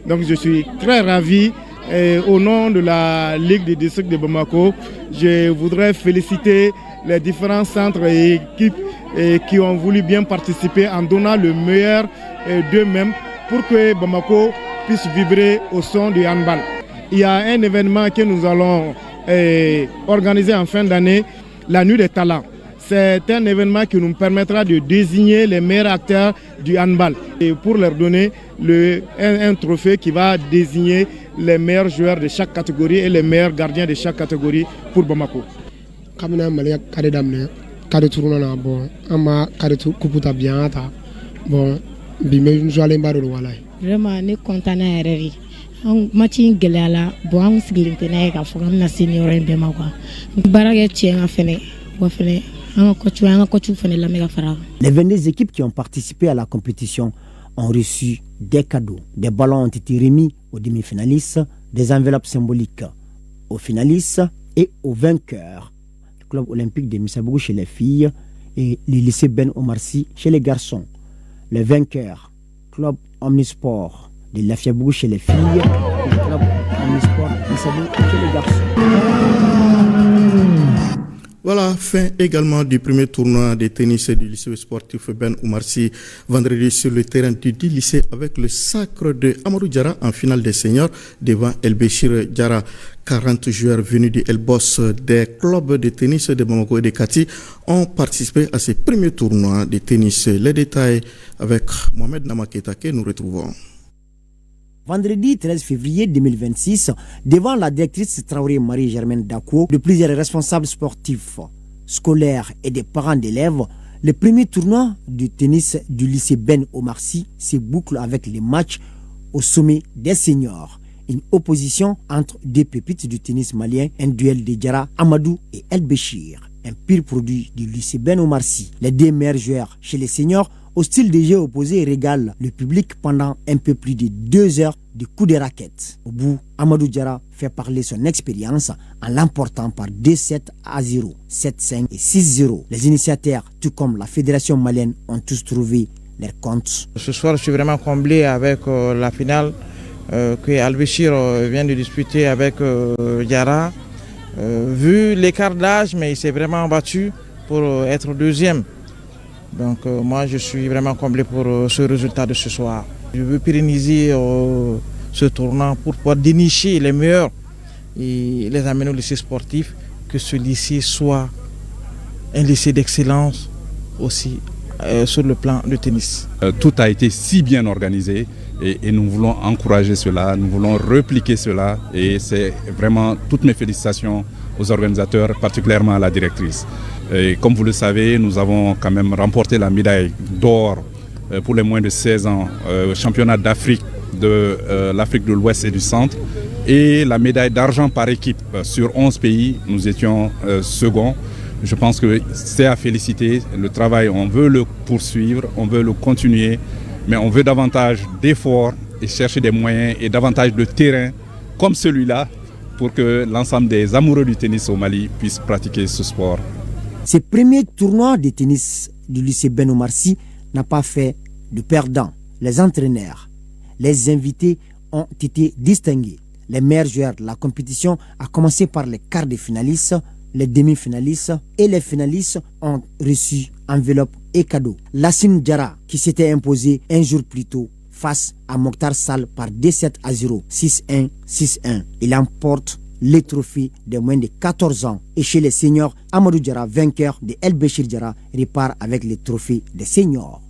Donc je suis très ravi. Et au nom de la Ligue des districts de Bamako, je voudrais féliciter les différents centres et équipes qui ont voulu bien participer en donnant le meilleur d'eux-mêmes pour que Bamako puisse vibrer au son du handball. Il y a un événement que nous allons organiser en fin d'année, la Nuit des Talents. C'est un événement qui nous permettra de désigner les meilleurs acteurs du handball et pour leur donner un trophée qui va désigner les meilleurs joueurs de chaque catégorie et les meilleurs gardiens de chaque catégorie pour Bamako. Vraiment, ne content à matching gelala bon siglinte na ka fo na senior en bema quoi barage tien afene wa fene an coach fene la mega fara. Les 22 équipes qui ont participé à la compétition ont reçu des cadeaux. Des ballons ont été remis aux demi-finalistes, des enveloppes symboliques aux finalistes et aux vainqueurs. Le club olympique de Missabou chez les filles et le lycée Ben Omarsi chez les garçons. Les vainqueurs, club Omnisport de Lafiabougou chez les filles et le club Omnisport de Missabou chez les garçons. Voilà, fin également du premier tournoi de tennis du lycée sportif Ben Oumarsi, vendredi sur le terrain du dit lycée avec le sacre de Amadou Diarra en finale des seniors devant El Béchir Diarra. 40 joueurs venus du Elbos des clubs de tennis de Bamako et de Kati ont participé à ce premier tournoi de tennis. Les détails avec Mohamed Namaketa que nous retrouvons. Vendredi 13 février 2026, devant la directrice Traoré Marie-Germaine Dako, de plusieurs responsables sportifs, scolaires et des parents d'élèves, le premier tournoi de tennis du lycée Ben Omarsi se boucle avec les matchs au sommet des seniors. Une opposition entre deux pépites du tennis malien, un duel de Diarra Amadou et El Béchir, un pur produit du lycée Ben Omarsi. Les deux meilleurs joueurs chez les seniors au style de jeu opposé régale le public pendant un peu plus de 2 heures de coups de raquettes. Au bout, Amadou Diarra fait parler son expérience en l'emportant par 2-7 à 0, 7-5 et 6-0. Les initiateurs, tout comme la fédération malienne, ont tous trouvé leur compte. Ce soir, je suis vraiment comblé avec la finale que Al-Béchir vient de disputer avec Diarra. Vu l'écart d'âge, mais il s'est vraiment battu pour être deuxième. Donc moi je suis vraiment comblé pour ce résultat de ce soir. Je veux pérenniser ce tournoi pour pouvoir dénicher les meilleurs et les amener au lycée sportif, que ce lycée soit un lycée d'excellence aussi sur le plan du tennis. Tout a été si bien organisé et nous voulons encourager cela, nous voulons répliquer cela et c'est vraiment toutes mes félicitations aux organisateurs, particulièrement à la directrice. Et comme vous le savez, nous avons quand même remporté la médaille d'or pour les moins de 16 ans au championnat d'Afrique de l'Afrique de l'Ouest et du Centre et la médaille d'argent par équipe sur 11 pays. Nous étions seconds. Je pense que c'est à féliciter. Le travail, on veut le poursuivre, on veut le continuer, mais on veut davantage d'efforts et chercher des moyens et davantage de terrain comme celui-là pour que l'ensemble des amoureux du tennis au Mali puissent pratiquer ce sport. Ce premier tournoi de tennis du lycée Ben Omarsi n'a pas fait de perdants. Les entraîneurs, les invités ont été distingués. Les meilleurs joueurs de la compétition, à commencer par les quarts de finalistes, les demi-finalistes et les finalistes ont reçu enveloppes et cadeaux. Lassine Diarra, qui s'était imposé un jour plus tôt face à Mokhtar Sall par 2-7 à 0, 6-1, 6-1. Il emporte les trophées des moins de 14 ans. Et chez les seniors, Amadou Diarra, vainqueur de El Béchir Diarra, repart avec les trophées des seniors.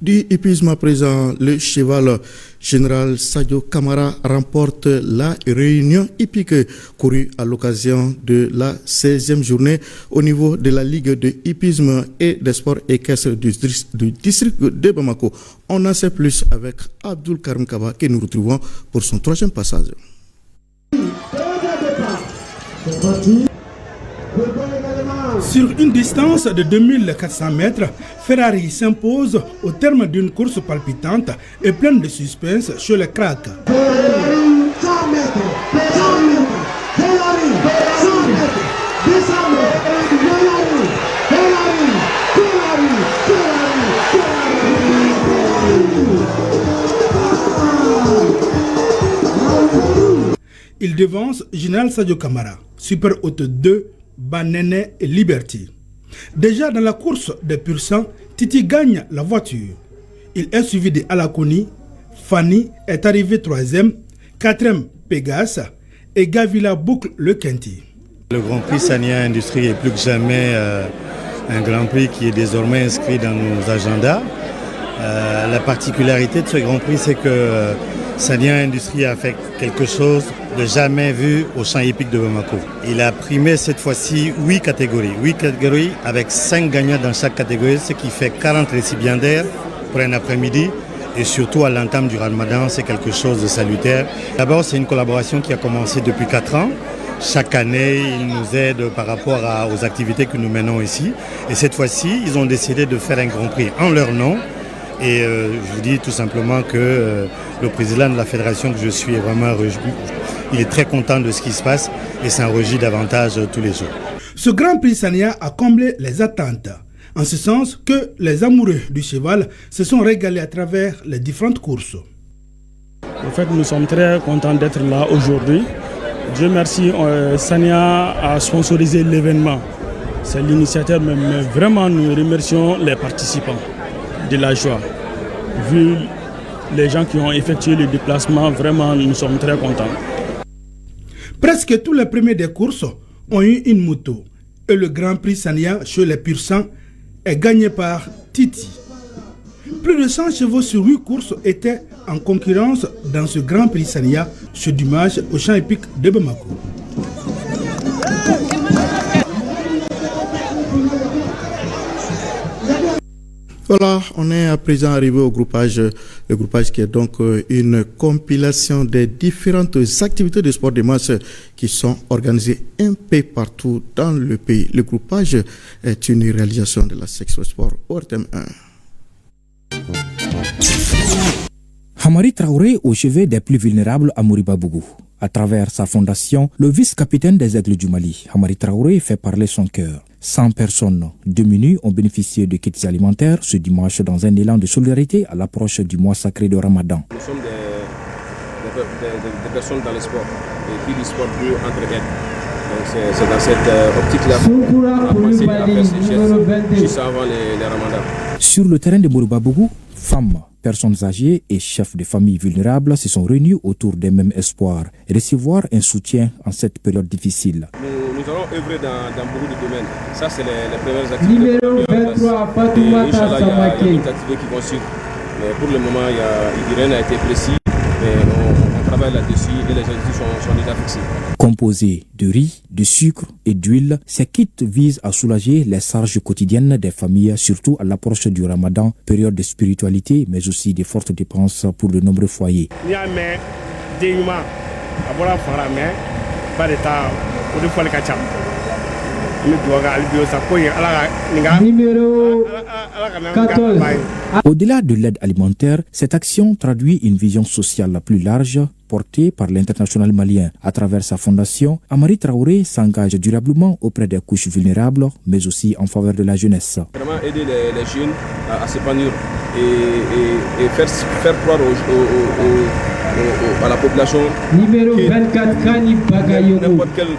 Du hippisme à présent, le cheval général Sadio Camara remporte la réunion hippique courue à l'occasion de la 16e journée au niveau de la Ligue de hippisme et des sports équestres du district de Bamako. On en sait plus avec Abdul Karim Kaba que nous retrouvons pour son 3e passage. Sur une distance de 2400 mètres, Ferrari s'impose au terme d'une course palpitante et pleine de suspense chez les cracks. Il devance Général Sadio Camara, Super Haute 2, Banene et Liberty. Déjà dans la course des pur sang, Titi gagne la voiture. Il est suivi de Alakoni, Fanny est arrivé 3e, 4e Pégase et Gavila boucle le quintet. Le Grand Prix Sania Industrie est plus que jamais un Grand Prix qui est désormais inscrit dans nos agendas. La particularité de ce Grand Prix, c'est que Sania Industrie a fait quelque chose de jamais vu au champ hippique de Bamako. Il a primé cette fois-ci 8 catégories avec 5 gagnants dans chaque catégorie, ce qui fait 40 récipiendaires pour un après-midi. Et surtout à l'entame du Ramadan, c'est quelque chose de salutaire. D'abord, c'est une collaboration qui a commencé depuis 4 ans. Chaque année, ils nous aident par rapport aux activités que nous menons ici. Et cette fois-ci, ils ont décidé de faire un Grand Prix en leur nom. Et je vous dis tout simplement que le président de la fédération que je suis est vraiment réjoui. Il est très content de ce qui se passe et s'en réjouit davantage tous les jours. Ce Grand Prix Sania a comblé les attentes, en ce sens que les amoureux du cheval se sont régalés à travers les différentes courses. En fait, nous sommes très contents d'être là aujourd'hui. Dieu merci, Sania a sponsorisé l'événement. C'est l'initiateur, mais vraiment nous remercions les participants de la joie. Vu les gens qui ont effectué le déplacement, vraiment nous sommes très contents. Presque tous les premiers des courses ont eu une moto et le Grand Prix Sania chez les pur sang est gagné par Titi. Plus de 100 chevaux sur 8 courses étaient en concurrence dans ce Grand Prix Sania ce dimanche au champ hippique de Bamako. Voilà, on est à présent arrivé au groupage. Le groupage qui est donc une compilation des différentes activités de sport de masse qui sont organisées un peu partout dans le pays. Le groupage est une réalisation de la section sport ORTM 1. Hamari Traoré au chevet des plus vulnérables à Moribabougou. À travers sa fondation, le vice-capitaine des Aigles du Mali, Hamari Traoré, fait parler son cœur. 100 personnes démunies ont bénéficié de kits alimentaires ce dimanche dans un élan de solidarité à l'approche du mois sacré de Ramadan. Nous sommes des personnes dans le sport et qui du sport peut entraîner. Donc c'est dans cette optique-là qu'on a pensé à faire ces gestes juste avant les Ramadans. Sur le terrain de Moribabougou, femmes, personnes âgées et chefs de famille vulnérables se sont réunis autour des mêmes espoirs et recevoir un soutien en cette période difficile. Nous allons œuvrer dans beaucoup de domaines. Ça, c'est les premières activités. Numéro 23, Fatoumata Samake. Il y a d'autres activités qui vont suivre. Mais pour le moment, rien n'a été précis. Mais on travaille là-dessus et les activités sont déjà fixées. Composés de riz, de sucre et d'huile, ces kits visent à soulager les charges quotidiennes des familles, surtout à l'approche du Ramadan, période de spiritualité, mais aussi de fortes dépenses pour de nombreux foyers. Au-delà de l'aide alimentaire, cette action traduit une vision sociale plus large portée par l'international malien. À travers sa fondation, Hamari Traoré s'engage durablement auprès des couches vulnérables, mais aussi en faveur de la jeunesse. Vraiment aider les jeunes à s'épanouir et faire croire à la population numéro 24 Kani Bagayogo. N'importe quel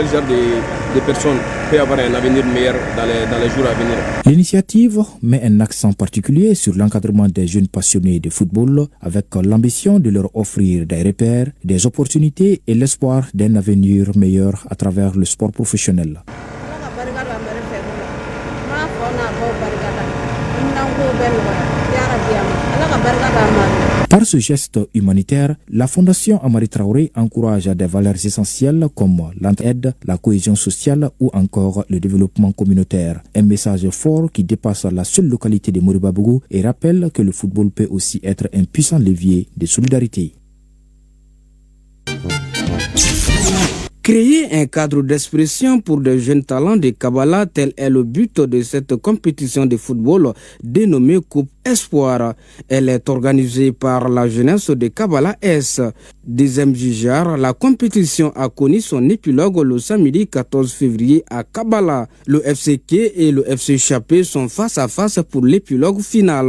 genre de personne peut avoir un avenir meilleur dans les jours à venir. L'initiative met un accent particulier sur l'encadrement des jeunes passionnés de football avec l'ambition de leur offrir des repères, des opportunités et l'espoir d'un avenir meilleur à travers le sport professionnel. Par ce geste humanitaire, la Fondation Amari Traoré encourage des valeurs essentielles comme l'entraide, la cohésion sociale ou encore le développement communautaire. Un message fort qui dépasse la seule localité de Moribabougou et rappelle que le football peut aussi être un puissant levier de solidarité. Créer un cadre d'expression pour de jeunes talents de Kabbalah, tel est le but de cette compétition de football dénommée Coupe Espoir. Elle est organisée par la jeunesse de Kabbalah S. Deuxième Jijar, la compétition a connu son épilogue le samedi 14 février à Kabbalah. Le FCK et le FC Chapé sont face à face pour l'épilogue final.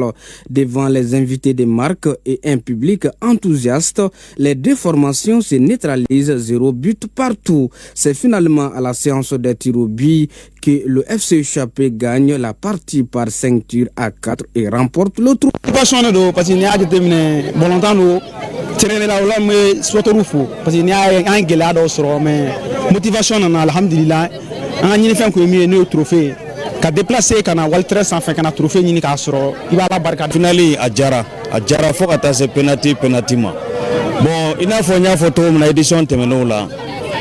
Devant les invités de marque et un public enthousiaste, les deux formations se neutralisent 0 but partout. C'est finalement à la séance des tirs au but que le FC Chapé gagne la partie par 5 tirs à 4 et remporte le trou. Parce que n'y a déterminé volontaire tirer la ola mais soit rufo parce que n'y a un gelado sur mais motivation na alhamdulillah an ñi fen ko mi ne trophée ka déplacer kana wal 300 kana trophée ñi ka soro ibala barka finali a jara fo ka ta se penalty ma bon ina fo nya photo na édition temeno la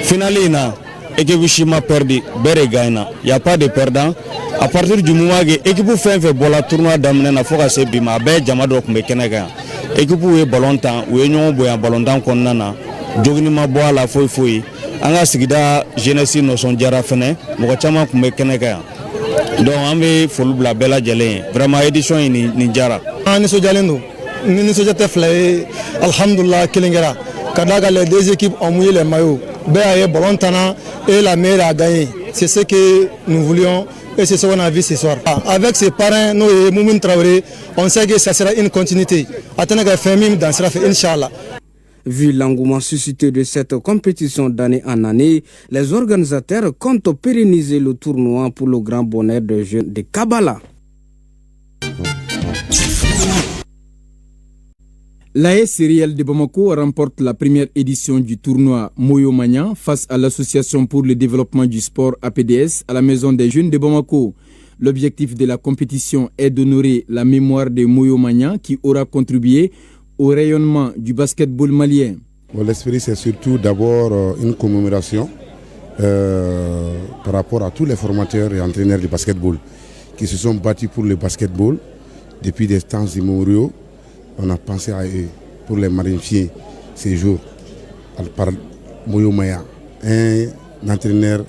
finali na équipe Shima perdu bere gaina y a pas de perdant à partir du moment que équipe fait bola tournoi d'amena na fo ka se bima be jamado ko be kenega équipe ou ballon temps ou ñoo boya ballon temps kon nana jogni ma bo ala foy anga sigida jeunesse no son jara fene mo ko chama ko me kenega donc ambe fulu bla bela jale vraiment édition ni jara ani so jalendo ni so jate flay alhamdulillah kilingera kadaga les deux équipes ont mouillé les maillots be ballon temps et la meilleure a gagné c'est ce que nous voulions. Et c'est ce qu'on a vu ce soir. Avec ses parrains, nous et Moumoun Traoré, on sait que ça sera une continuité. Vu l'engouement suscité de cette compétition d'année en année, les organisateurs comptent pérenniser le tournoi pour le grand bonheur des jeunes de Kabbalah. L'AS Cyrielle de Bamako remporte la première édition du tournoi Moyo Magnan face à l'Association pour le développement du sport APDS à la Maison des Jeunes de Bamako. L'objectif de la compétition est d'honorer la mémoire de Moyo Magnan qui aura contribué au rayonnement du basketball malien. L'esprit, c'est surtout d'abord une commémoration par rapport à tous les formateurs et entraîneurs du basketball qui se sont battus pour le basketball depuis des temps immémoriaux. On a pensé à eux pour les magnifier ces jours par Moyo Magnan, un entraîneur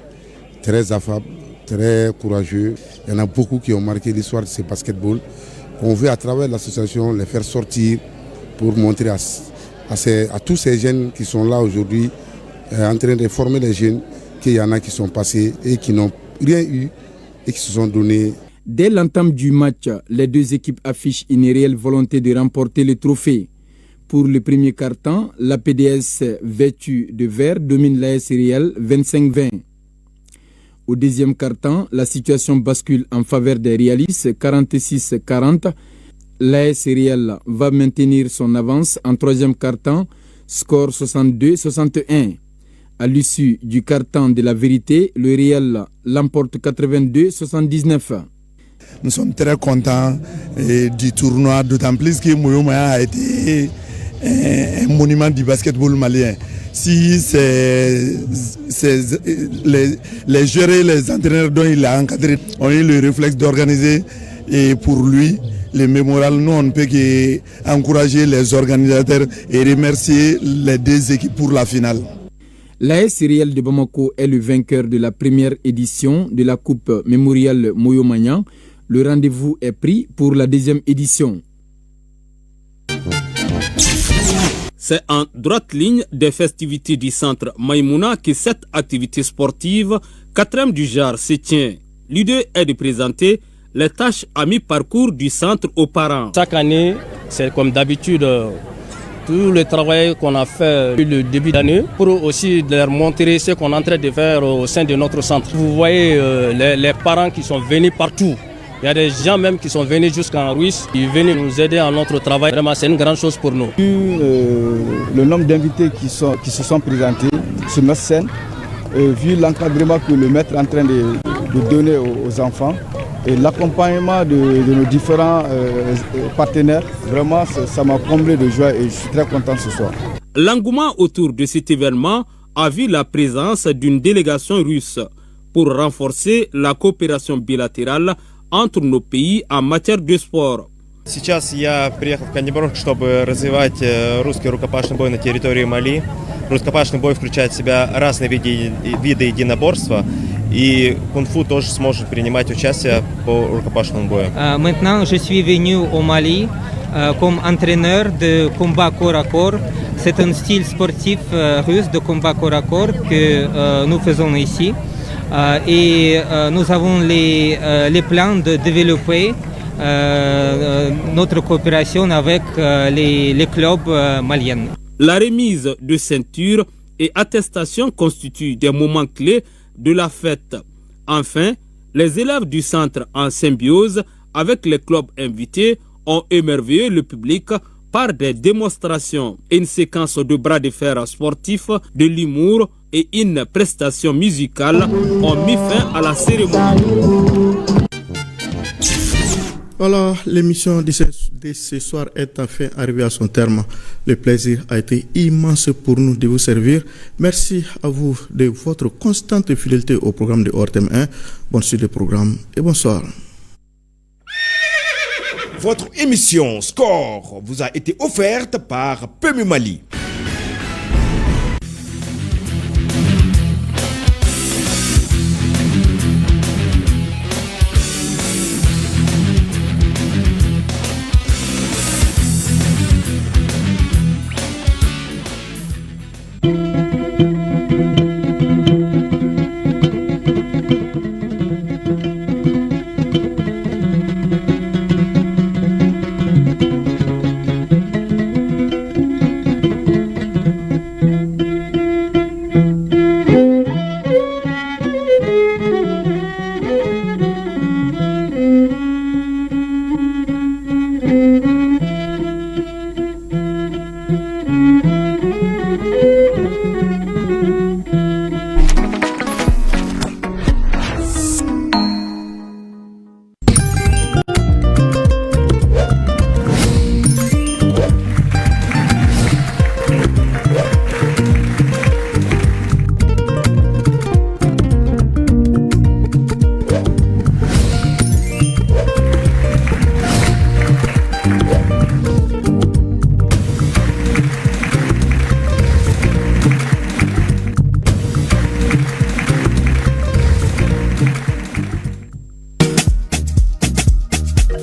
très affable, très courageux. Il y en a beaucoup qui ont marqué l'histoire de ce basketball. On veut à travers l'association les faire sortir pour montrer à tous ces jeunes qui sont là aujourd'hui en train de former les jeunes qu'il y en a qui sont passés et qui n'ont rien eu et qui se sont donnés. Dès l'entame du match, les deux équipes affichent une réelle volonté de remporter le trophée. Pour le premier quart-temps, la PDS vêtue de vert domine l'AS Cyrielle 25-20. Au deuxième quart-temps, la situation bascule en faveur des Réalistes 46-40. L'AS Cyrielle va maintenir son avance en troisième quart-temps, score 62-61. À l'issue du quart-temps de la vérité, le Réal l'emporte 82-79. Nous sommes très contents du tournoi, d'autant plus que Moyo Magnan a été un monument du basketball malien. Si les joueurs et les entraîneurs dont il a encadré ont eu le réflexe d'organiser, et pour lui, le mémorial, nous on ne peut qu'encourager les organisateurs et remercier les deux équipes pour la finale. L'AS Cyrielle de Bamako est le vainqueur de la première édition de la Coupe mémoriale Moyo Magnan. Le rendez-vous est pris pour la deuxième édition. C'est en droite ligne des festivités du centre Maïmouna que cette activité sportive, 4e du genre, se tient. L'idée est de présenter les tâches à mi-parcours du centre aux parents. Chaque année, c'est comme d'habitude, tout le travail qu'on a fait depuis le début d'année pour aussi leur montrer ce qu'on est en train de faire au sein de notre centre. Vous voyez les parents qui sont venus partout Il y a des gens même qui sont venus jusqu'en Russe, qui viennent nous aider à notre travail. Vraiment, c'est une grande chose pour nous. Le nombre d'invités qui se sont présentés sur notre scène, vu l'encadrement que le maître est en train de donner aux enfants et l'accompagnement de nos différents partenaires, vraiment ça m'a comblé de joie et je suis très content ce soir. L'engouement autour de cet événement a vu la présence d'une délégation russe pour renforcer la coopération bilatérale entre nos pays en matière de sport. Сейчас я приехал в Канди-Барох, чтобы развивать русский рукопашный бой на территории Мали. Рукопашный бой включает в себя разные виды единоборства, и кунг-фу тоже сможет принимать участие по рукопашному бою. Maintenant, je suis venu au Mali comme entraîneur de combat corps à corps. C'est un style sportif russe de combat corps à corps que nous faisons ici. Et nous avons les plans de développer notre coopération avec les clubs maliens. La remise de ceinture et attestation constituent des moments clés de la fête. Enfin, les élèves du centre en symbiose avec les clubs invités ont émerveillé le public par des démonstrations, une séquence de bras de fer sportifs, de l'humour et une prestation musicale ont mis fin à la cérémonie. Voilà, l'émission de ce soir est enfin arrivée à son terme. Le plaisir a été immense pour nous de vous servir. Merci à vous de votre constante fidélité au programme de ORTM 1. Bonne suite de programme et bonsoir. Votre émission Score vous a été offerte par PMU Mali.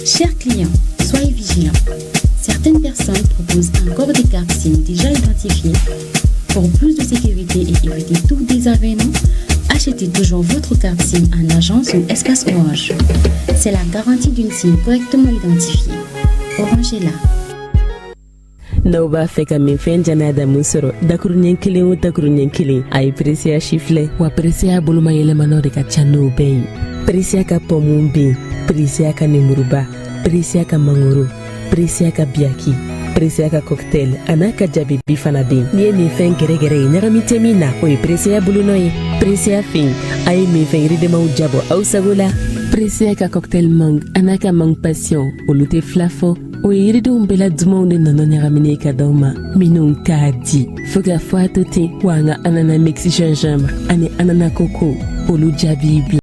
Chers clients, soyez vigilants. Certaines personnes proposent encore des cartes SIM déjà identifiées. Pour plus de sécurité et éviter tout désagrément, achetez toujours votre carte SIM en agence ou espace Orange. C'est la garantie d'une SIM correctement identifiée. Orange est là. Nauba feka min fen janada musoro dakurunyen kilin o dakurunyen kilin ay presia chifle wa presia buluma yele manore ka chano be presia ka pomumbi presia ka nemuruba presia ka mangoro presia ka biaki presia ka cocktail anaka jabi bifana din ni mi fen gere nyarami temina o presia bulunoy presia fin ay mi fen ride ma ujabo au sagula presia ka cocktail mang anaka mang passion o lute flafo o yiri dum bela dumon de nono nyaramine ka doma minun kadi foga fwa tote wanga anana mixi gingembre ani anana coco olu jabibi